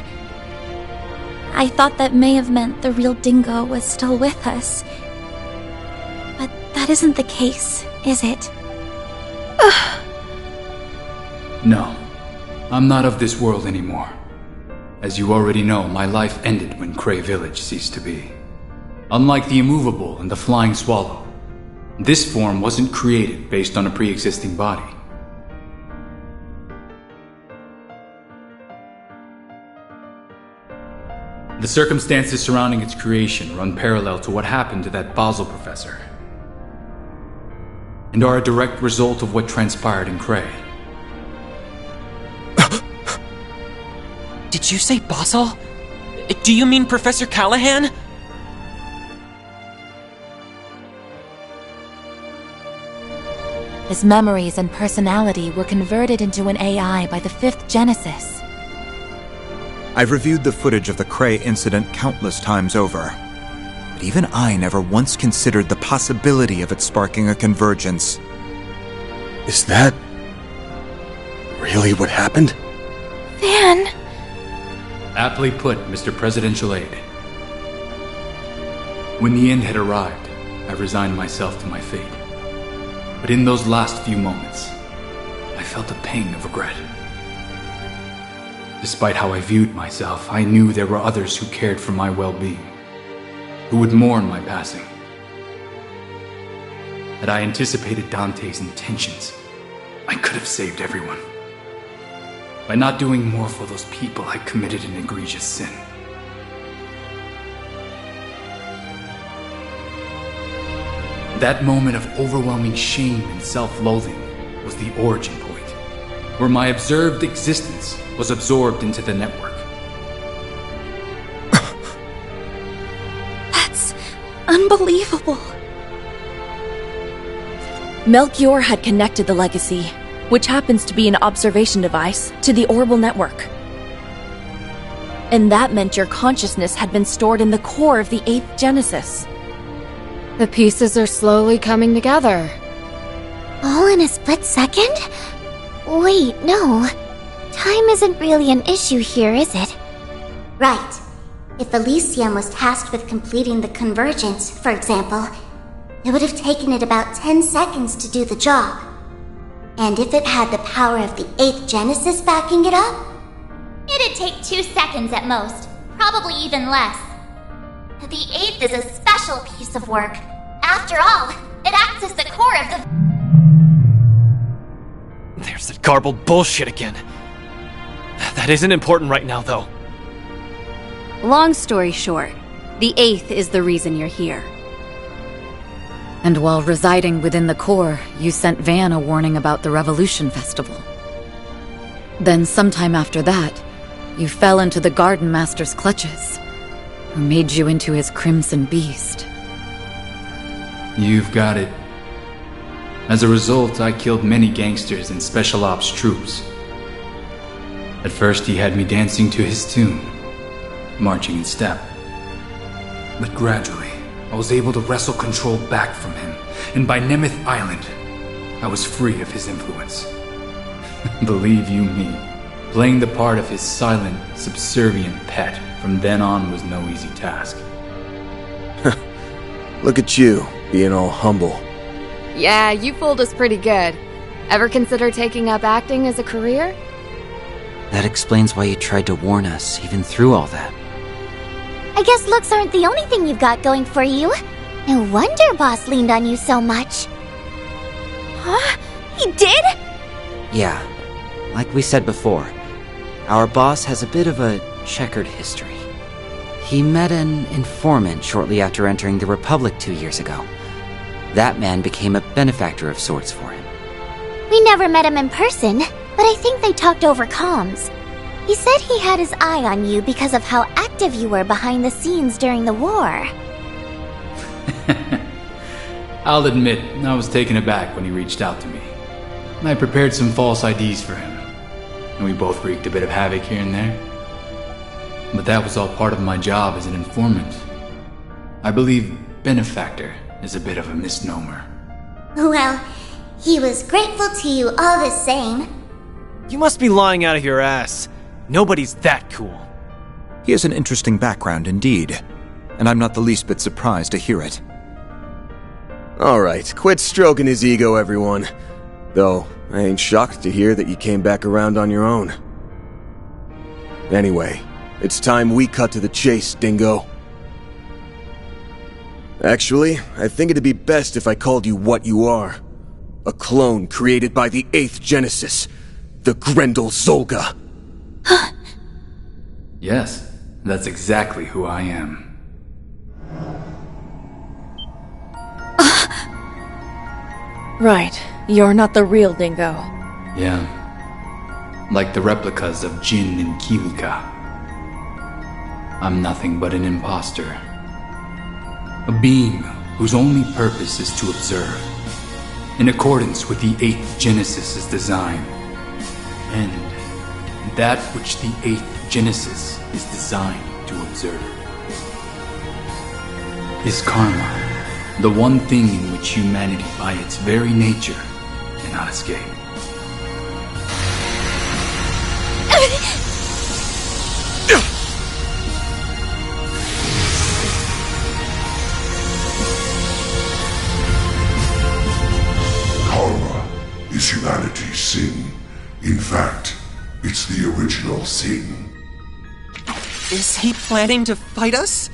I thought that may have meant the real Dingo was still with us. But that isn't the case, is it? No, I'm not of this world anymore. As you already know, my life ended when Cray Village ceased to be. Unlike the immovable and the flying swallow, this form wasn't created based on a pre-existing body. The circumstances surrounding its creation run parallel to what happened to that Basel professor, and are a direct result of what transpired in Cray. Did you say Basel? Do you mean Professor Callahan? His memories and personality were converted into an AI by the 5th Genesis. I've reviewed the footage of the Cray incident countless times over, but even I never once considered the possibility of it sparking a convergence. Is that... really what happened? Van... Aptly put, Mr. Presidential Aide. When the end had arrived, I resigned myself to my fate. But in those last few moments, I felt a pang of regret. Despite how I viewed myself, I knew there were others who cared for my well-being, who would mourn my passing. Had I anticipated Dante's intentions, I could have saved everyone. By not doing more for those people, I committed an egregious sin. That moment of overwhelming shame and self-loathing was the origin point, where my observed existence was absorbed into the network. That's unbelievable. Melchior had connected the legacy, which happens to be an observation device, to the orbital network. And that meant your consciousness had been stored in the core of the 8th Genesis. The pieces are slowly coming together. All in a split second? Wait, no. Time isn't really an issue here, is it? Right. If Elysium was tasked with completing the convergence, for example, it would have taken it about 10 seconds to do the job. And if it had the power of the 8th Genesis backing it up? It'd take 2 seconds at most, probably even less. The 8th is a special piece of work. After all, it acts as the core of the... There's that garbled bullshit again. That isn't important right now, though. Long story short, the 8th is the reason you're here. And while residing within the core, you sent Van a warning about the Revolution Festival. Then sometime after that, you fell into the Garden Master's clutches, who made you into his Crimson Beast. You've got it. As a result, I killed many gangsters and special ops troops. At first, he had me dancing to his tune, marching in step. But gradually, I was able to wrestle control back from him, and by Nemeth Island, I was free of his influence. Believe you me, playing the part of his silent, subservient pet from then on was no easy task. Look at you, being all humble. Yeah, you fooled us pretty good. Ever consider taking up acting as a career? That explains why you tried to warn us, even through all that. I guess looks aren't the only thing you've got going for you. No wonder Boss leaned on you so much. Huh? He did? Yeah, like we said before, our boss has a bit of a checkered history. He met an informant shortly after entering the Republic 2 years ago. That man became a benefactor of sorts for him. We never met him in person, but I think they talked over comms. He said he had his eye on you because of how active you were behind the scenes during the war. I'll admit, I was taken aback when he reached out to me. I prepared some false IDs for him, and we both wreaked a bit of havoc here and there. But that was all part of my job as an informant. I believe benefactor is a bit of a misnomer. Well, he was grateful to you all the same. You must be lying out of your ass. Nobody's that cool. He has an interesting background indeed, and I'm not the least bit surprised to hear it. Alright, quit stroking his ego, everyone. Though, I ain't shocked to hear that you came back around on your own. Anyway, it's time we cut to the chase, Dingo. Actually, I think it'd be best if I called you what you are. A clone created by the 8th Genesis, the Grendel Zolga. Yes, that's exactly who I am. Right, you're not the real Dingo. Yeah. Like the replicas of Jin and Kilika. I'm nothing but an imposter. A being whose only purpose is to observe, in accordance with the 8th Genesis' design. And that which the 8th Genesis is designed to observe is karma, the one thing in which humanity by its very nature cannot escape. Karma is humanity's sin. In fact, it's the original sin. Is he planning to fight us?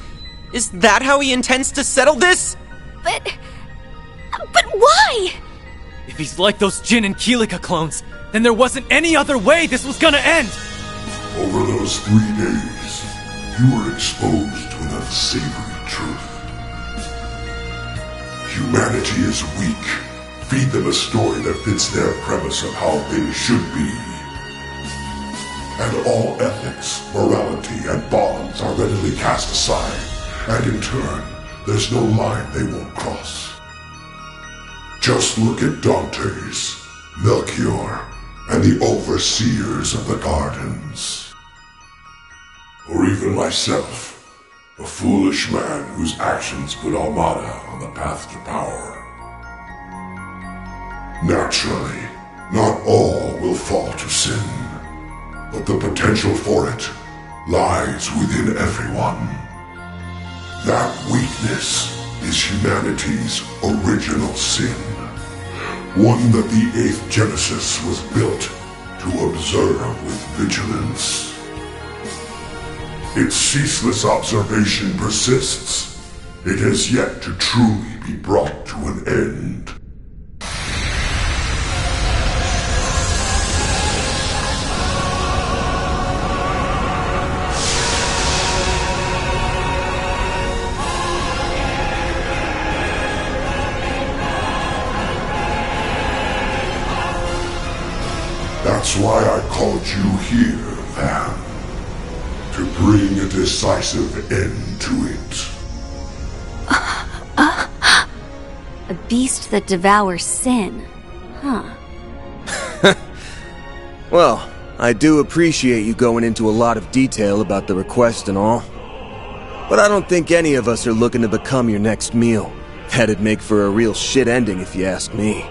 Is that how he intends to settle this? But why? If he's like those Jin and Kilika clones, then there wasn't any other way this was gonna end! Over those 3 days, you were exposed to an unsavory truth. Humanity is weak. Feed them a story that fits their premise of how things should be. And all ethics, morality, and bonds are readily cast aside, and in turn, there's no line they won't cross. Just look at Dante's, Melchior, and the overseers of the gardens. Or even myself, a foolish man whose actions put Almada on the path to power. Naturally, not all will fall to sin, but the potential for it lies within everyone. That weakness is humanity's original sin, one that the 8th Genesis was built to observe with vigilance. Its ceaseless observation persists, It has yet to truly be brought to an end. That's why I called you here, Van. To bring a decisive end to it. A beast that devours sin. Huh. Well, I do appreciate you going into a lot of detail about the request and all. But I don't think any of us are looking to become your next meal. That'd make for a real shit ending if you ask me.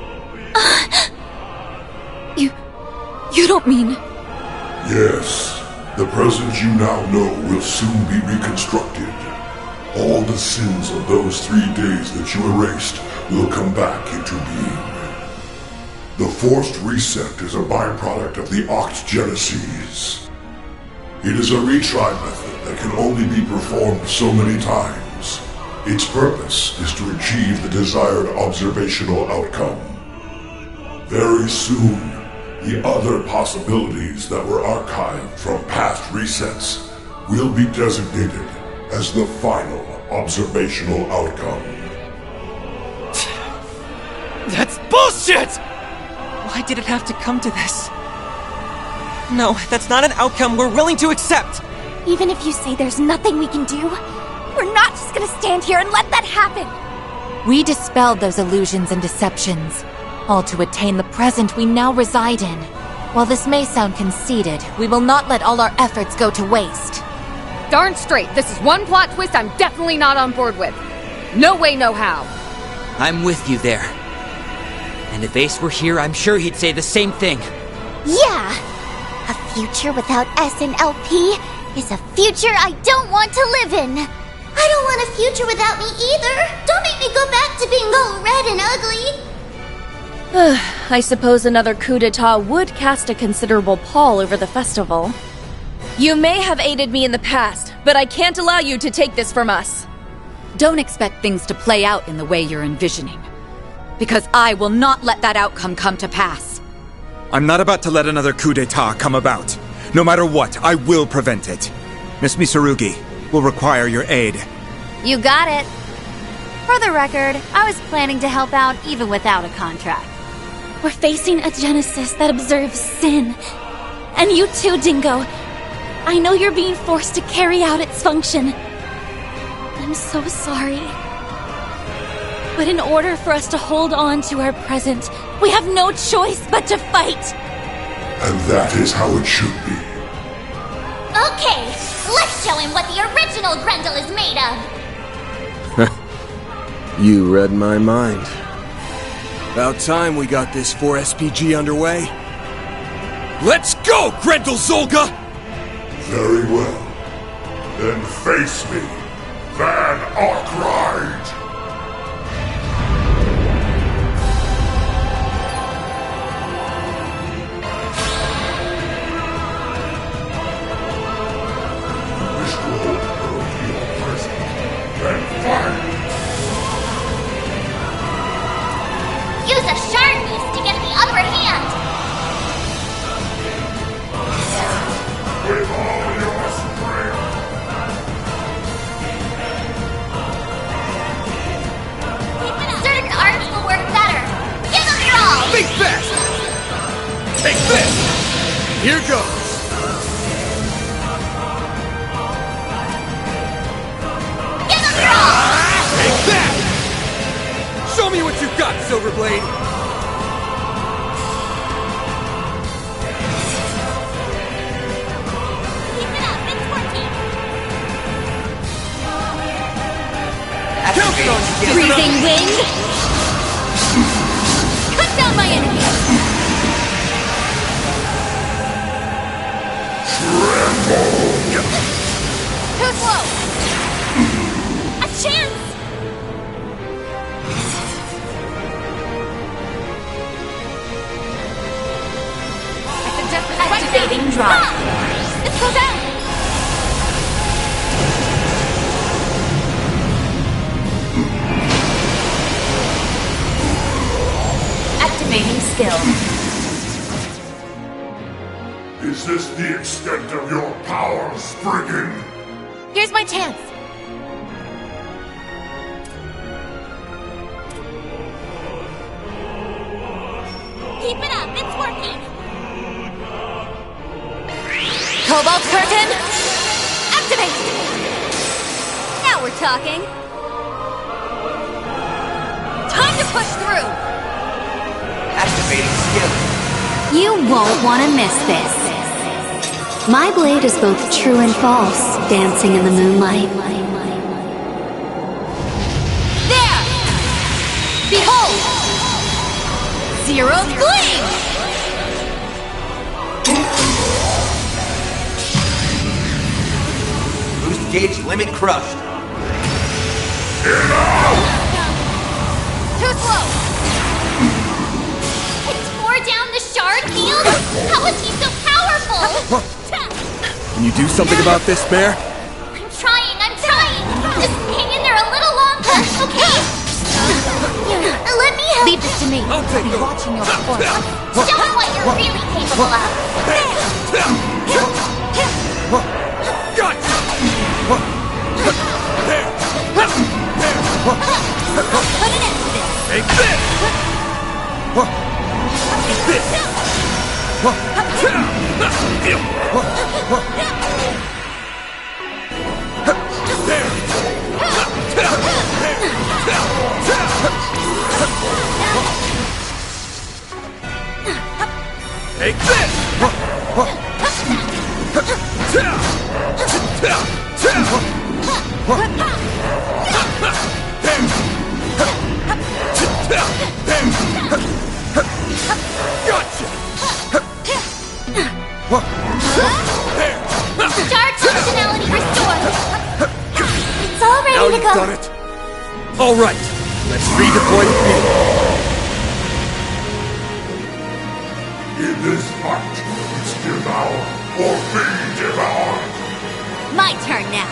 You don't mean... Yes. The present you now know will soon be reconstructed. All the sins of those 3 days that you erased will come back into being. The forced reset is a byproduct of the Octgenesis. It is a retry method that can only be performed so many times. Its purpose is to achieve the desired observational outcome. Very soon, the other possibilities that were archived from past resets will be designated as the final observational outcome. That's bullshit! Why did it have to come to this? No, that's not an outcome we're willing to accept! Even if you say there's nothing we can do, we're not just gonna stand here and let that happen! We dispelled those illusions and deceptions, all to attain the present we now reside in. While this may sound conceited, we will not let all our efforts go to waste. Darn straight, this is one plot twist I'm definitely not on board with. No way, no how. I'm with you there. And if Ace were here, I'm sure he'd say the same thing. Yeah! A future without S and LP is a future I don't want to live in! I don't want a future without me either! Don't make me go back to being all red and ugly! I suppose another coup d'etat would cast a considerable pall over the festival. You may have aided me in the past, but I can't allow you to take this from us. Don't expect things to play out in the way you're envisioning. Because I will not let that outcome come to pass. I'm not about to let another coup d'etat come about. No matter what, I will prevent it. Miss Misarugi will require your aid. You got it. For the record, I was planning to help out even without a contract. We're facing a Genesis that observes sin. And you too, Dingo. I know you're being forced to carry out its function. I'm so sorry. But in order for us to hold on to our present, we have no choice but to fight. And that is how it should be. Okay, let's show him what the original Grendel is made of! You read my mind. About time we got this 4SPG underway. Let's go, Grendel Zolga! Very well. Then face me, Van Arkwright! Use a shard beast to get the upper hand! With all your strength! Certain arts will work better! Give them your all! Think fast! Take this! Here goes! Give them your all! Take that! Show me what you've got, Silverblade! Keep it up, it's working! Count on you! Freezing wind! Cut down my enemy! Too slow! A chance! Activating drive. Let's go down! Activating skill. Is this the extent of your power, Spriggan? Here's my chance. Keep it up, it's working! Cobalt Curtain! Activate! Now we're talking! Time to push through! Activating skill. You won't want to miss this. My blade is both true and false, dancing in the moonlight. There! Behold! Zero's Gleam! Boost gauge limit crushed. Too slow! It's tore down the shard field? How is he so powerful? Can you do something about this, Bear? I'm trying! Just hang in there a little longer, okay? Let me help. Leave this to me. I'll take it. Watching your performance. Show him what you're really capable of. Gotcha! There! Put an end to this. Take this! This! Take this! Shard functionality restored. It's all ready Now to you've go. done it. All right, let's redeploy the field. In this fight, it's devour or be devoured. My turn now.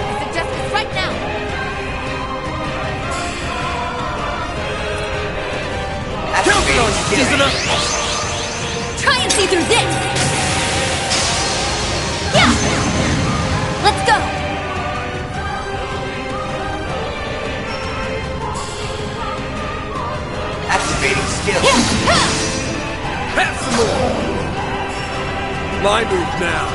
I suggest this right now. Count on you, Seasoner! Try and see through this. Yeah. Let's go. Activating skill. Have some more! My move now.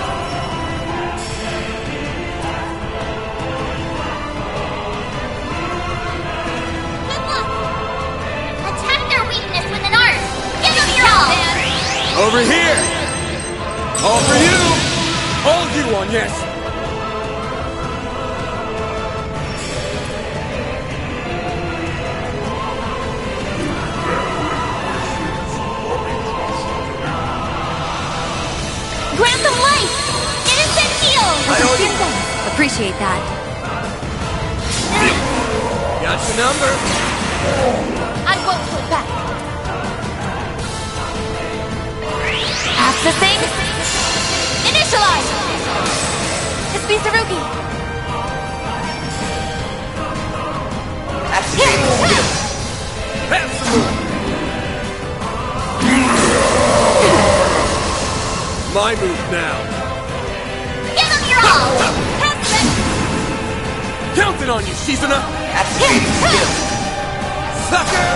Good luck. Attack their weakness with an art. Give them your all. Over here! All for you! All you want, yes! Grant them life. Innocent heal. Appreciate that. Got your number. I won't hold back. Accessing. Initialize. It's Misarugi. Activating skill. Have some more. My move now. Give them your all. Counting on you, Seasoner. Activating skill. Sucker!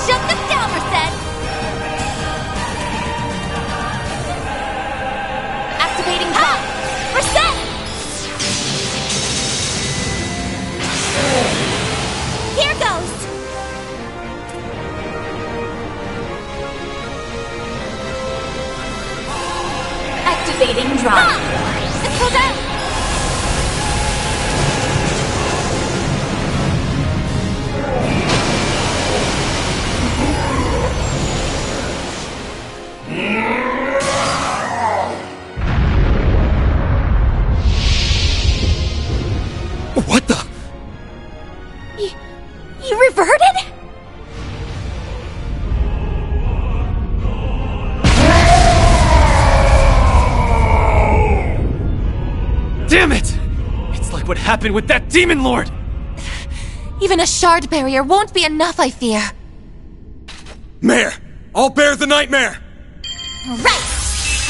Shut them down, Merced. Activating drive. Merced. Here goes. Activating drive. Let's go down. What the? You reverted? Damn it! It's happen with that demon lord! Even a shard barrier won't be enough, I fear. Mare! I'll bear the nightmare! Right!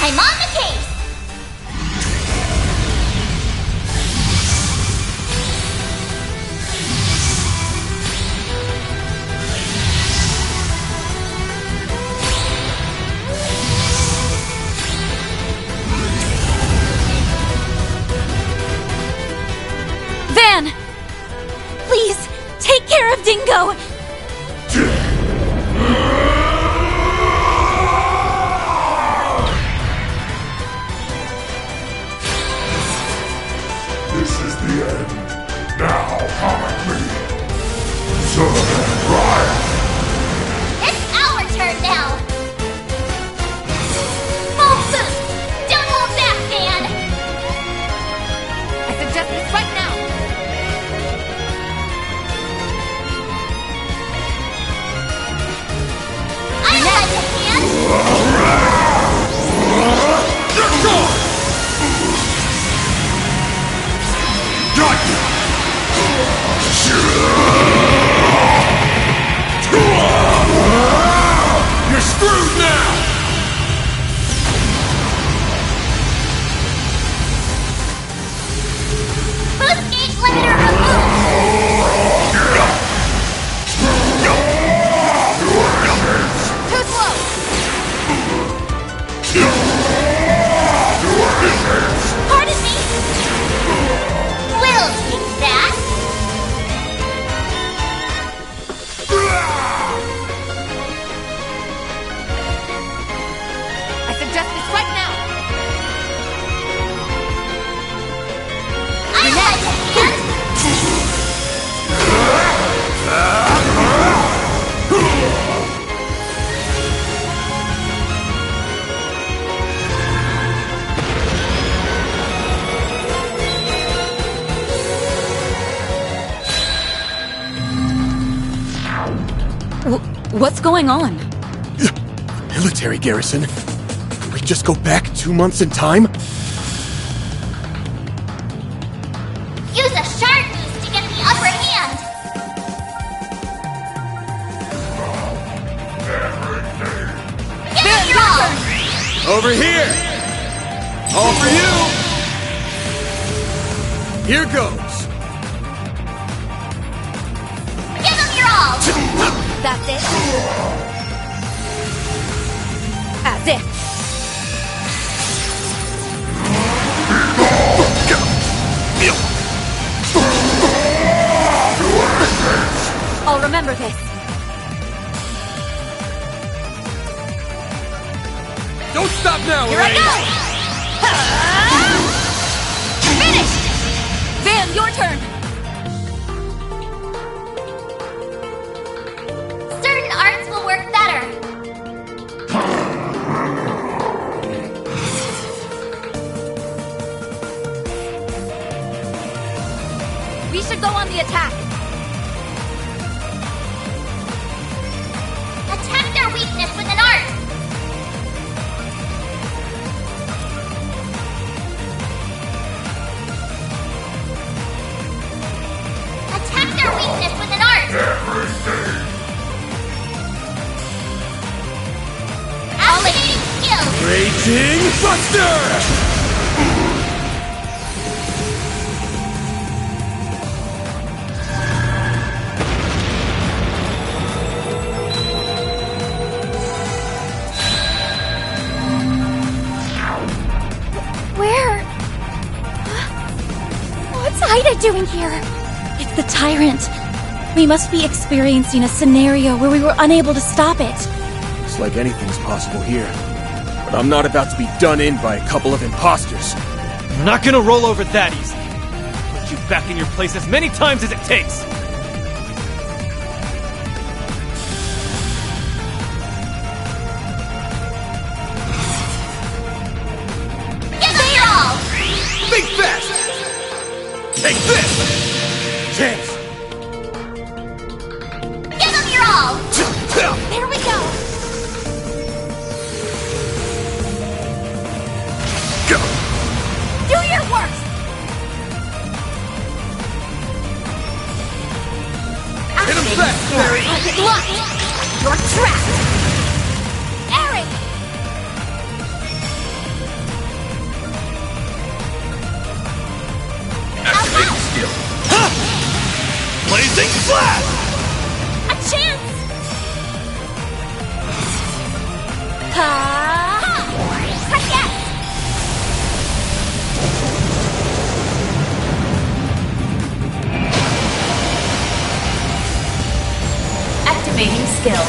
I'm on the case! Van! Please, take care of Dingo! This is the end. Now, comically. Southern Rise! It's our turn now! Full boost! Don't hold back, Van! I suggest this right now. I'll lend a hand! You're gone! Got You're screwed now! Boost gauge limiter removed! Too slow. Pardon me! We'll take that! I suggest this right now. I'll lend a hand! What's going on? Military garrison? Can we just go back 2 months in time? Use a shard boost to get the upper hand! Give it your all! Over here! All for you! Here goes! Give them your all! That's it. As if. I'll remember this. Don't stop now, Here I go! Finished! Van, your turn. Certain arts will work better. We should go on the attack. Attack their weakness with an art! Attack their weakness with an art! Activating skill! Raging Buster! Where? What's Ida doing here? It's the tyrant. We must be experiencing a scenario where we were unable to stop it. Looks like anything's possible here. But I'm not about to be done in by a couple of imposters. I'm not gonna roll over that easy. I'll put you back in your place as many times as it takes. Give them your all! Think fast! Take this! Chance! Give them your all! There we go! Go! Do your worst! Hit him fast, Barry! Look! You're trapped! Eric! Activate skill. Ha! Blazing Flash! A chance! Ha! Yes! Activating skill.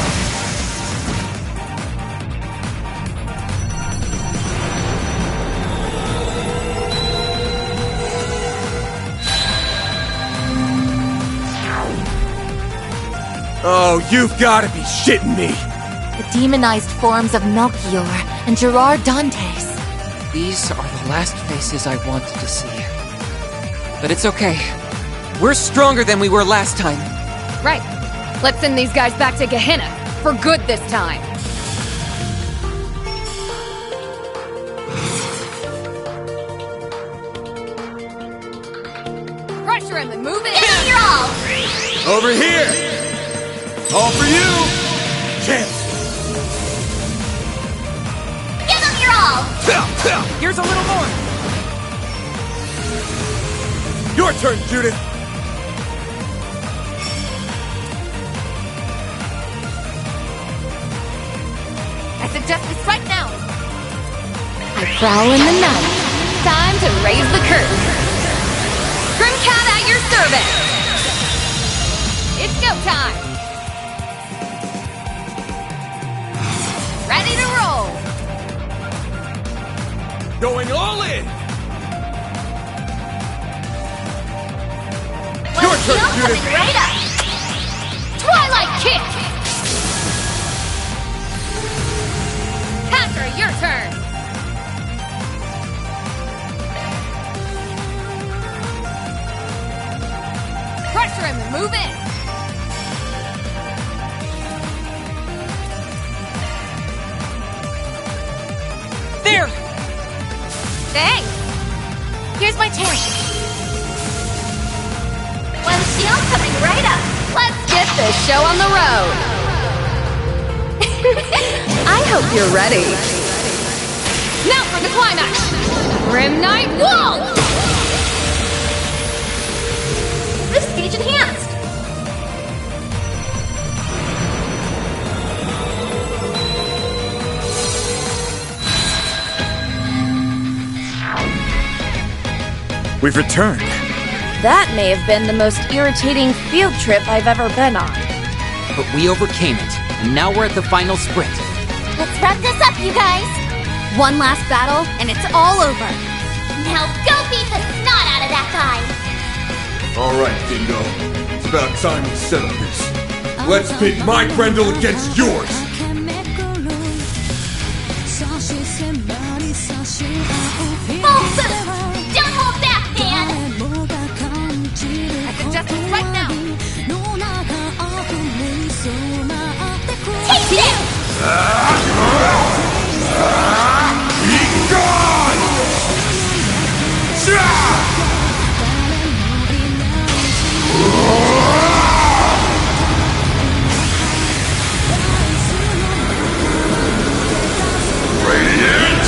Oh, you've gotta be shitting me! The demonized forms of Melchior and Gerard Dantes. These are the last faces I wanted to see. But it's okay. We're stronger than we were last time. Right. Let's send these guys back to Gehenna. For good this time. Pressure him and move it! Give him your all! Over here! All for you! Chance! Give him your all! Here's a little more! Your turn, Judith! I suggest we strike now. I prowl in the night. Time to raise the curtain. Grimcat at your service. It's go time. Ready to roll. Going all in! Your turn, Judith. Coming right up. Twilight kick. Catcher, your turn. Pressure him and move in. There! Thanks. Here's my chance. One shield coming right up. Let's get this show on the road. I hope you're ready. Now for the climax. Grim Knight Wall! This stage enhanced. We've returned. That may have been the most irritating field trip I've ever been on. But we overcame it, and now we're at the final sprint. Let's wrap this up, you guys. One last battle, and it's all over. Now go beat the snot out of that guy. All right, Dingo. It's about time we settle this. Let's pit my Grendel against yours! Full boost! Don't hold back, man! I suggest we strike now. Taste it! Be gone! Radiant!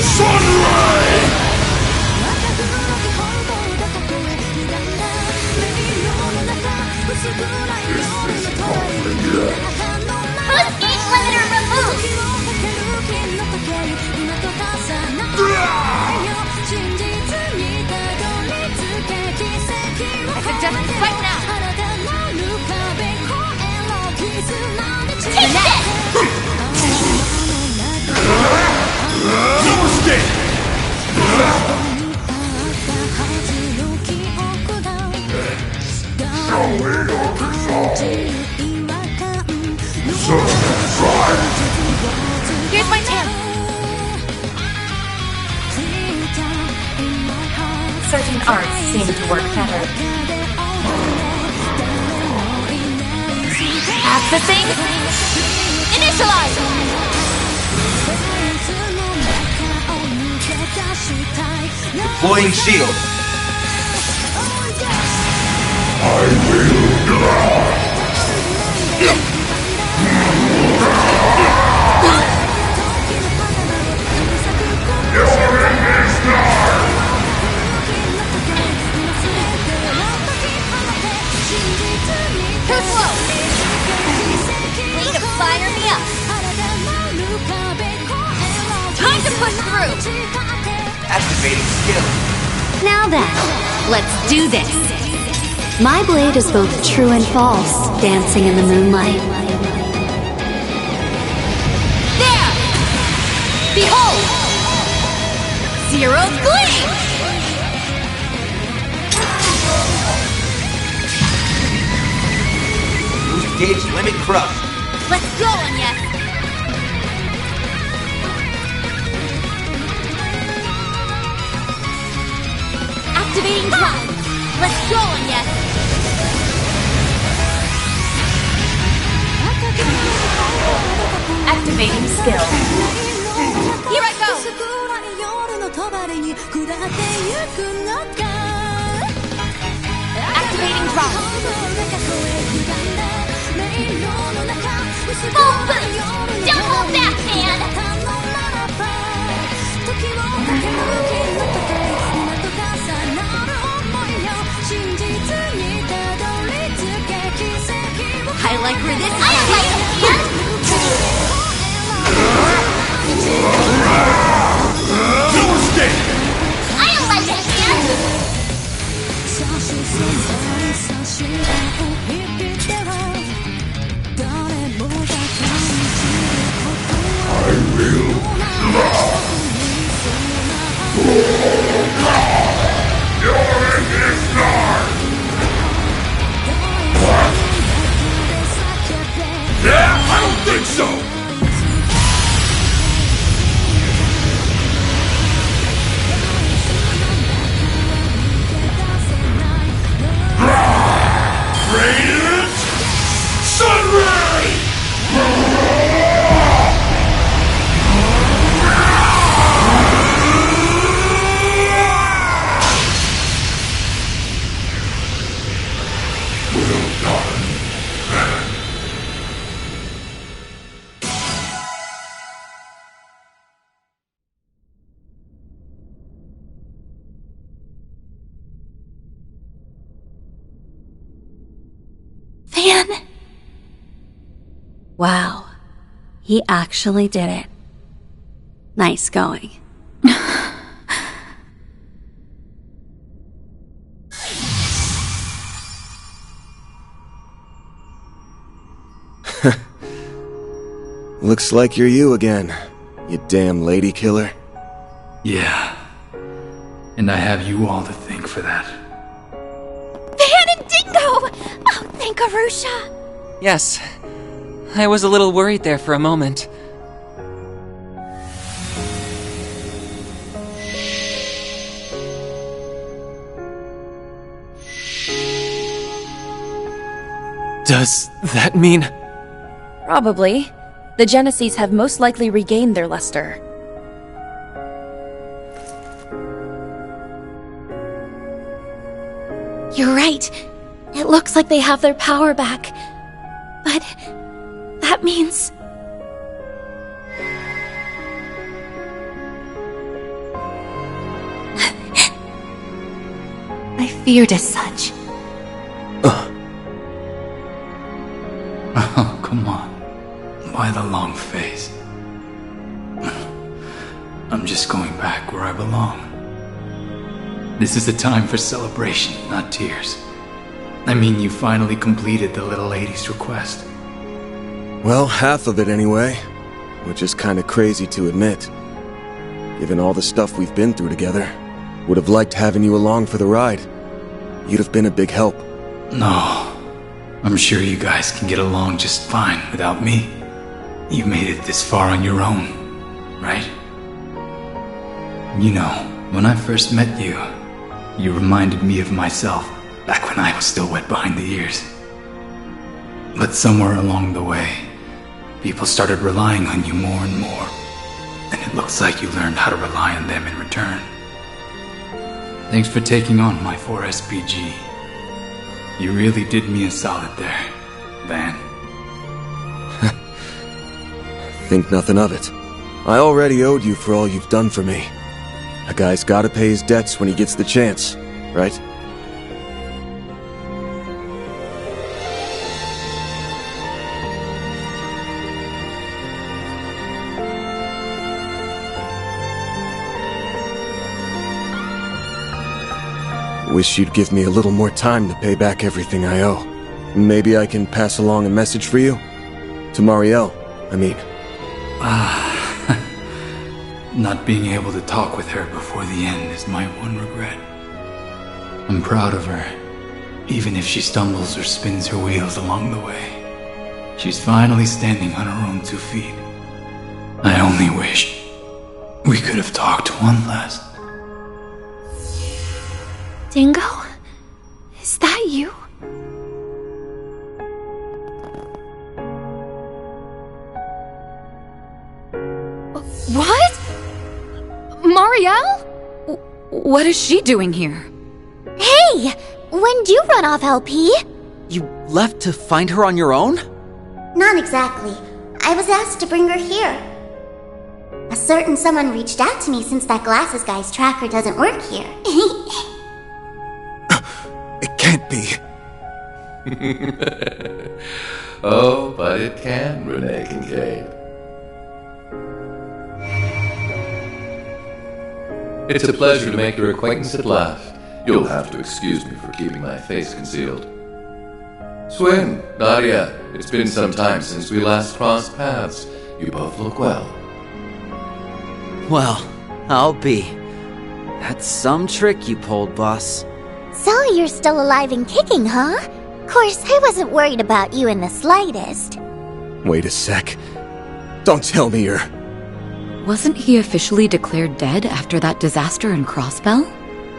Sunray! Boost gauge limiter removed! I suggest we strike now. Taste it! No mistake! Show me your resolve! Here's my chance. Certain arts seem to work better. Accessing. Initialize. Deploying shield. I Too slow! Way to fire me up! Time to push through! Activating skill. Now then, let's do this. My blade is both true and false, dancing in the moonlight. There! Behold! Zero's Gleam! Boost gauge limit crush. Let's go, Anya! Activating drive! Let's go, Anya! Activating skill. Here I go! Activating drop. Full boost! Don't hold back, man! I like where this is. I like it, man! No escape! I like it, man! Yeah, I don't think so! Radiant Sunray! Fan! Wow. He actually did it. Nice going. Looks like you're you again, you damn lady killer. Yeah. And I have you all to thank for that. Fan and Dingo! Oh, thank Arusha! Yes. I was a little worried there for a moment. Does that mean... Probably. The Genesees have most likely regained their luster. You're right. It looks like they have their power back. But that means... I feared as such. Oh, come on. Why the long face? I'm just going back where I belong. This is a time for celebration, not tears. I mean, you finally completed the little lady's request. Well, half of it anyway. Which is kinda crazy to admit. Given all the stuff we've been through together. Would have liked having you along for the ride. You'd have been a big help. No. I'm sure you guys can get along just fine without me. You made it this far on your own, right? You know, when I first met you, you reminded me of myself back when I was still wet behind the ears. But somewhere along the way, people started relying on you more and more, and it looks like you learned how to rely on them in return. Thanks for taking on my 4SPG. You really did me a solid there, Van. Think nothing of it. I already owed you for all you've done for me. A guy's gotta pay his debts when he gets the chance, right? Wish you'd give me a little more time to pay back everything I owe. Maybe I can pass along a message for you? To Marielle, I mean. Not being able to talk with her before the end is my one regret. I'm proud of her, even if she stumbles or spins her wheels along the way. She's finally standing on her own 2 feet. I only wish we could have talked one last. Dingo? Is that you? What? Marielle? What is she doing here? Hey! When'd you run off, LP? You left to find her on your own? Not exactly. I was asked to bring her here. A certain someone reached out to me since that glasses guy's tracker doesn't work here. It can't be. Oh, but it can, Renee Kincaid. It's a pleasure to make your acquaintance at last. You'll have to excuse me for keeping my face concealed. Swin, Nadia, it's been some time since we last crossed paths. You both look well. Well, I'll be. That's some trick you pulled, boss. So you're still alive and kicking, huh? Course, I wasn't worried about you in the slightest. Wait a sec. Don't tell me you're... Wasn't he officially declared dead after that disaster in Crossbell?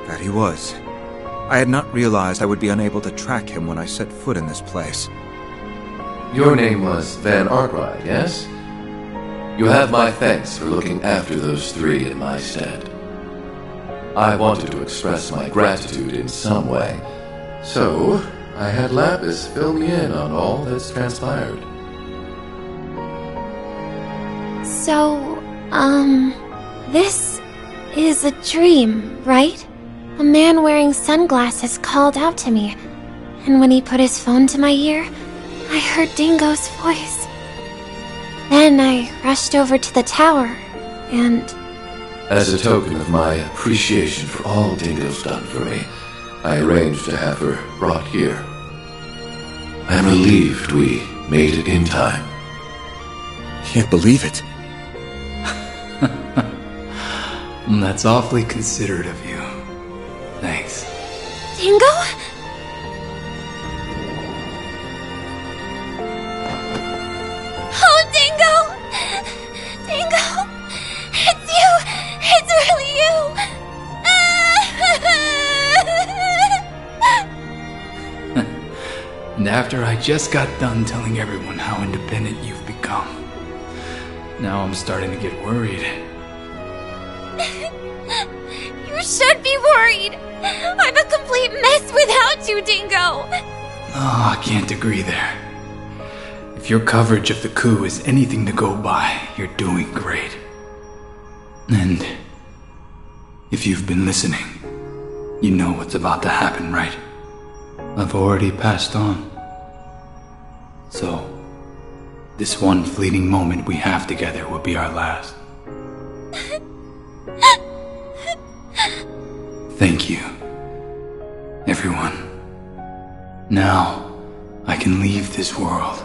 That he was. I had not realized I would be unable to track him when I set foot in this place. Your name was Van Arkwright, yes? You have my thanks for looking after those 3 in my stead. I wanted to express my gratitude in some way, so I had Lapis fill me in on all that's transpired. So, this is a dream, right? A man wearing sunglasses called out to me, and when he put his phone to my ear, I heard Dingo's voice. Then I rushed over to the tower, and... As a token of my appreciation for all Dingo's done for me, I arranged to have her brought here. I'm relieved we made it in time. Can't believe it. That's awfully considerate of you. Thanks. Dingo? Oh, Dingo! Dingo! It's you! It's really you! And after I just got done telling everyone how independent you've become, now I'm starting to get worried. You should be worried! I'm a complete mess without you, Dingo! Oh, I can't agree there. If your coverage of the coup is anything to go by, you're doing great. And if you've been listening, you know what's about to happen, right? I've already passed on. So, this one fleeting moment we have together will be our last. Thank you, everyone. Now, I can leave this world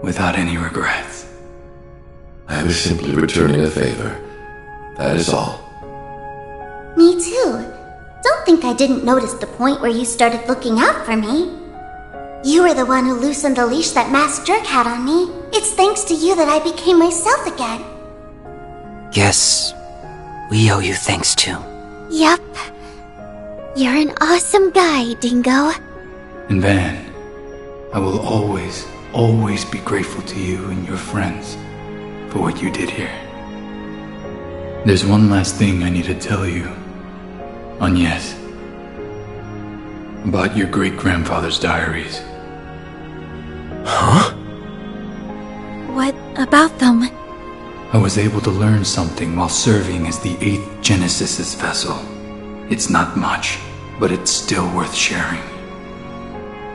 without any regrets. I was simply returning a favor. That is all. Me too. Don't think I didn't notice the point where you started looking out for me. You were the one who loosened the leash that masked jerk had on me. It's thanks to you that I became myself again. Guess we owe you thanks too. Yup. You're an awesome guy, Dingo. And Van, I will always, always be grateful to you and your friends for what you did here. There's one last thing I need to tell you. Agnes. About your great-grandfather's diaries. Huh? What about them? I was able to learn something while serving as the 8th Genesis's vessel. It's not much, but it's still worth sharing.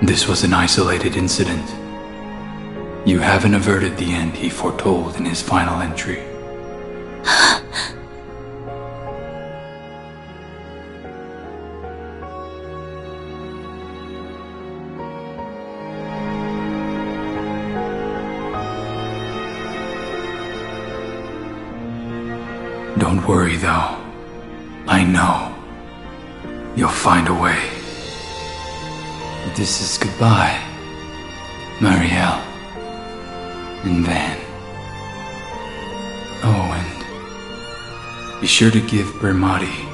This was an isolated incident. You haven't averted the end he foretold in his final entry. Don't worry, though. I know. You'll find a way. This is goodbye, Marielle and Van. Oh, and be sure to give Bermati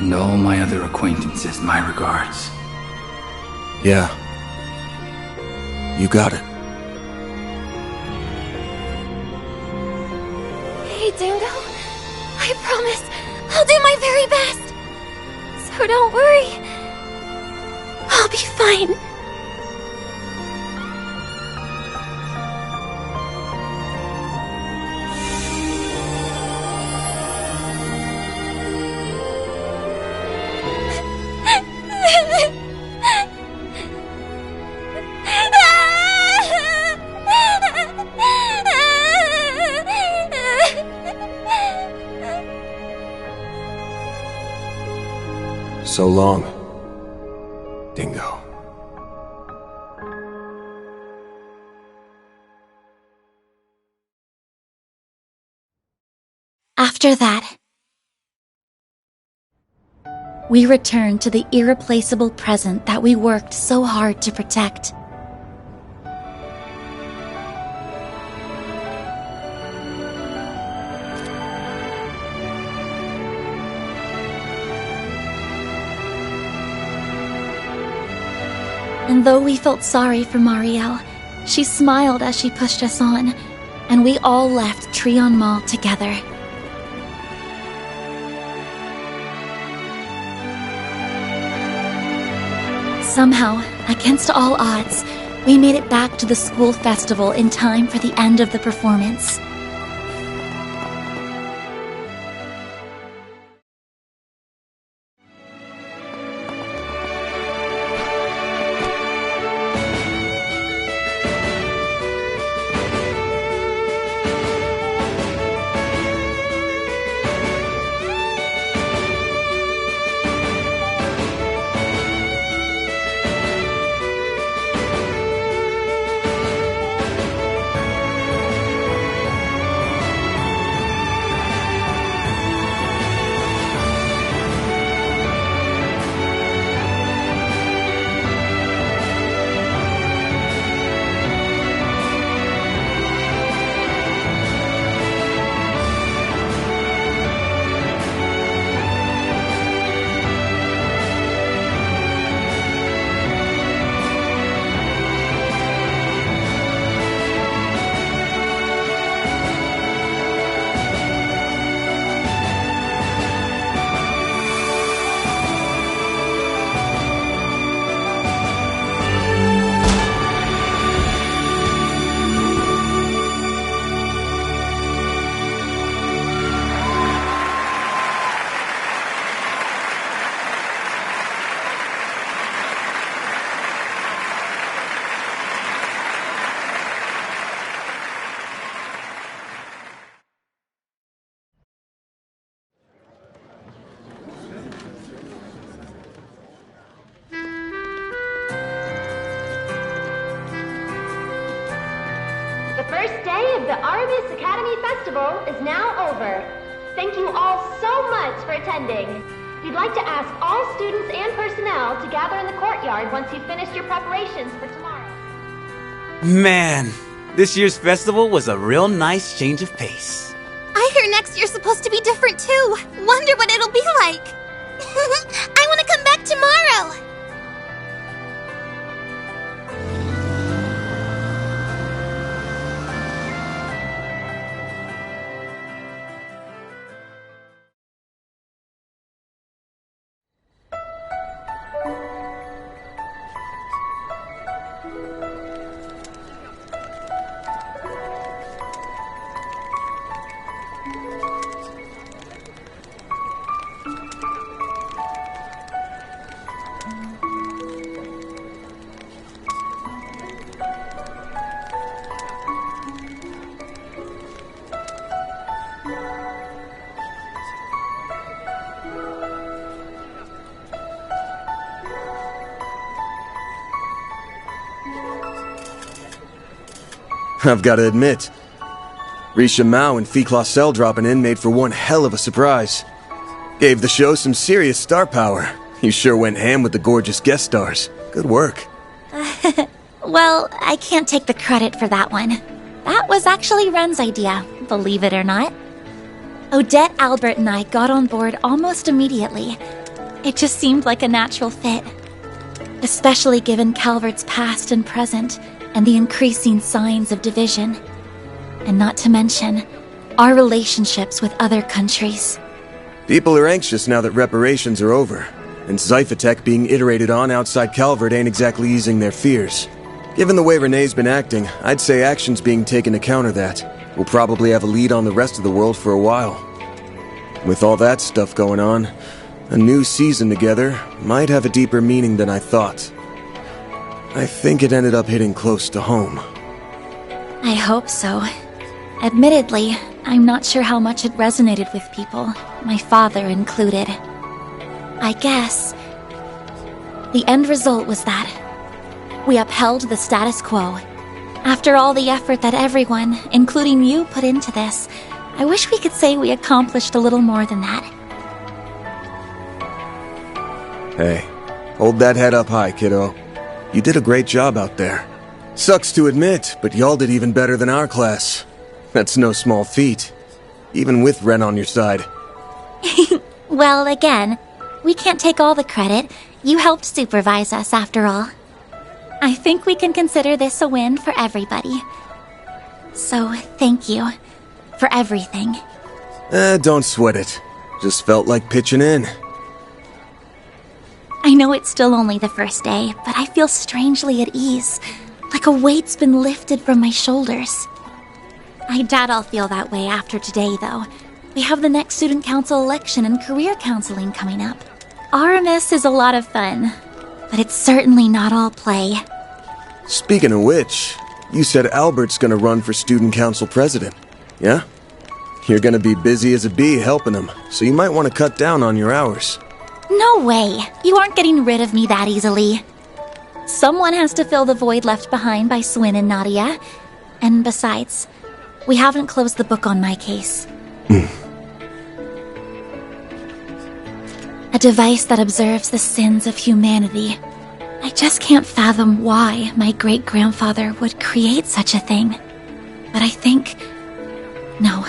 and all my other acquaintances my regards. Yeah. You got it. Hey, Dingo. I promise I'll do my very best. So don't worry. I'll be fine. So long, Dingo. After that, we returned to the irreplaceable present that we worked so hard to protect. And though we felt sorry for Marielle, she smiled as she pushed us on, and we all left Trion Mall together. Somehow, against all odds, we made it back to the school festival in time for the end of the performance. first day of the Artemis Academy Festival is now over. Thank you all so much for attending. We'd like to ask all students and personnel to gather in the courtyard once you've finished your preparations for tomorrow. Man, this year's festival was a real nice change of pace. I hear next year's supposed to be different too. Wonder what it'll be like. I want to come back tomorrow. I've gotta admit, Risha Mao and Fee Clausel dropping in made for one hell of a surprise. Gave the show some serious star power. You sure went ham with the gorgeous guest stars. Good work. Well, I can't take the credit for that one. That was actually Ren's idea, believe it or not. Odette, Albert, and I got on board almost immediately. It just seemed like a natural fit. Especially given Calvert's past and present, and the increasing signs of division. And not to mention, our relationships with other countries. People are anxious now that reparations are over, and Zyphatech being iterated on outside Calvert ain't exactly easing their fears. Given the way Renee's been acting, I'd say action's being taken to counter that. We'll probably have a lead on the rest of the world for a while. With all that stuff going on, a new season together might have a deeper meaning than I thought. I think it ended up hitting close to home. I hope so. Admittedly, I'm not sure how much it resonated with people, my father included. I guess the end result was that we upheld the status quo. After all the effort that everyone, including you, put into this, I wish we could say we accomplished a little more than that. Hey, hold that head up high, kiddo. You did a great job out there. Sucks to admit, but y'all did even better than our class. That's no small feat, even with Ren on your side. Well, again, we can't take all the credit. You helped supervise us, after all. I think we can consider this a win for everybody. So, thank you for everything. Don't sweat it. Just felt like pitching in. I know it's still only the first day, but I feel strangely at ease. Like a weight's been lifted from my shoulders. I doubt I'll feel that way after today, though. We have the next student council election and career counseling coming up. RMS is a lot of fun, but it's certainly not all play. Speaking of which, you said Albert's gonna run for student council president, yeah? You're gonna be busy as a bee helping him, so you might want to cut down on your hours. No way! You aren't getting rid of me that easily. Someone has to fill the void left behind by Swin and Nadia. And besides, we haven't closed the book on my case. A device that observes the sins of humanity. I just can't fathom why my great-grandfather would create such a thing. But I think... No.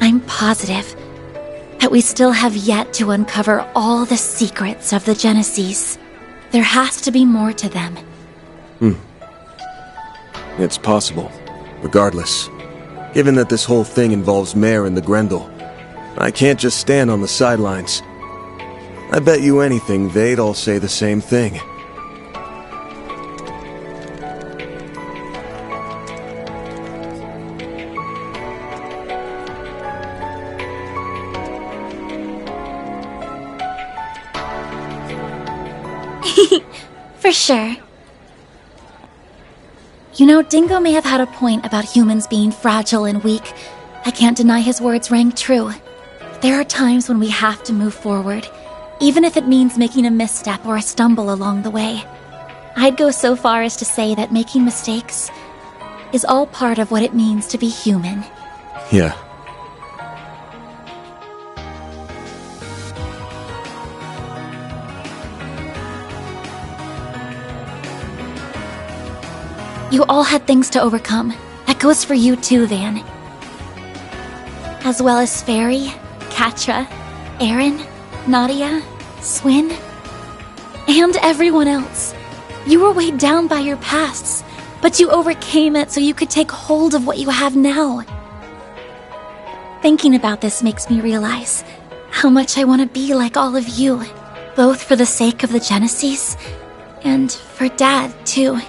I'm positive that we still have yet to uncover all the secrets of the Genesis. There has to be more to them. It's possible. Regardless. Given that this whole thing involves Mare and the Grendel, I can't just stand on the sidelines. I bet you anything they'd all say the same thing. For sure. You know, Dingo may have had a point about humans being fragile and weak. I can't deny his words rang true. There are times when we have to move forward, even if it means making a misstep or a stumble along the way. I'd go so far as to say that making mistakes is all part of what it means to be human. Yeah. You all had things to overcome. That goes for you too, Van. As well as Fairy, Katra, Aaron, Nadia, Swin, and everyone else. You were weighed down by your pasts, but you overcame it so you could take hold of what you have now. Thinking about this makes me realize how much I want to be like all of you, both for the sake of the Genesis and for Dad, too.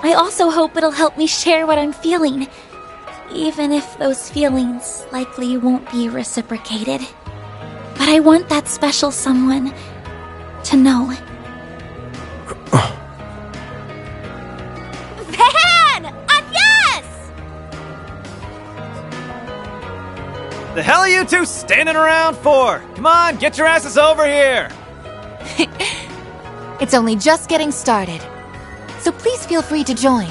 I also hope it'll help me share what I'm feeling, even if those feelings likely won't be reciprocated. But I want that special someone to know. Van! Adios! The hell are you two standing around for? Come on, get your asses over here! It's only just getting started. So please feel free to join.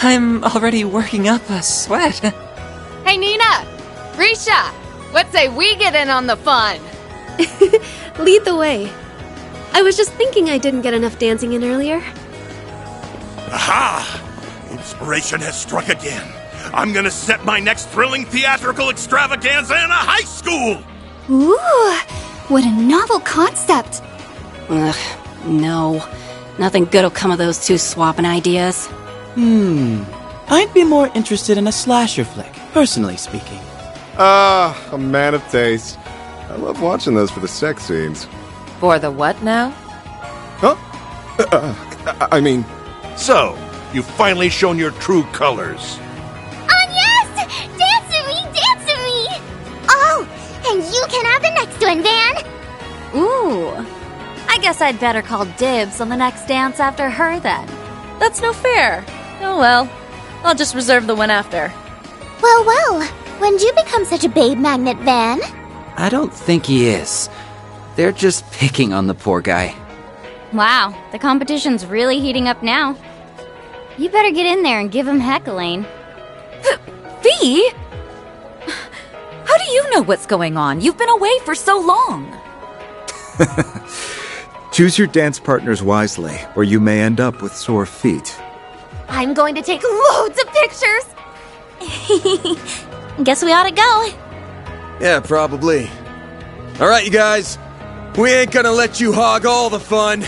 I'm already working up a sweat. Hey, Nina! Risha! What say we get in on the fun? Lead the way. I was just thinking I didn't get enough dancing in earlier. Aha! Inspiration has struck again. I'm gonna set my next thrilling theatrical extravaganza in a high school! Ooh, what a novel concept. Ugh, no. Nothing good will come of those two swapping ideas. I'd be more interested in a slasher flick, personally speaking. A man of taste. I love watching those for the sex scenes. For the what now? Huh? I mean... So, you've finally shown your true colors. Oh, yes! Dance with me! Dance with me! Oh, and you can have the next one, Van! Ooh. I guess I'd better call dibs on the next dance after her then. That's no fair. Oh well. I'll just reserve the one after. Well, well. When did you become such a babe magnet, Van? I don't think he is. They're just picking on the poor guy. Wow, the competition's really heating up now. You better get in there and give him heckling. V? How do you know what's going on? You've been away for so long. Choose your dance partners wisely, or you may end up with sore feet. I'm going to take loads of pictures. Guess we ought to go. Yeah, probably. All right, you guys. We ain't gonna let you hog all the fun.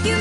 You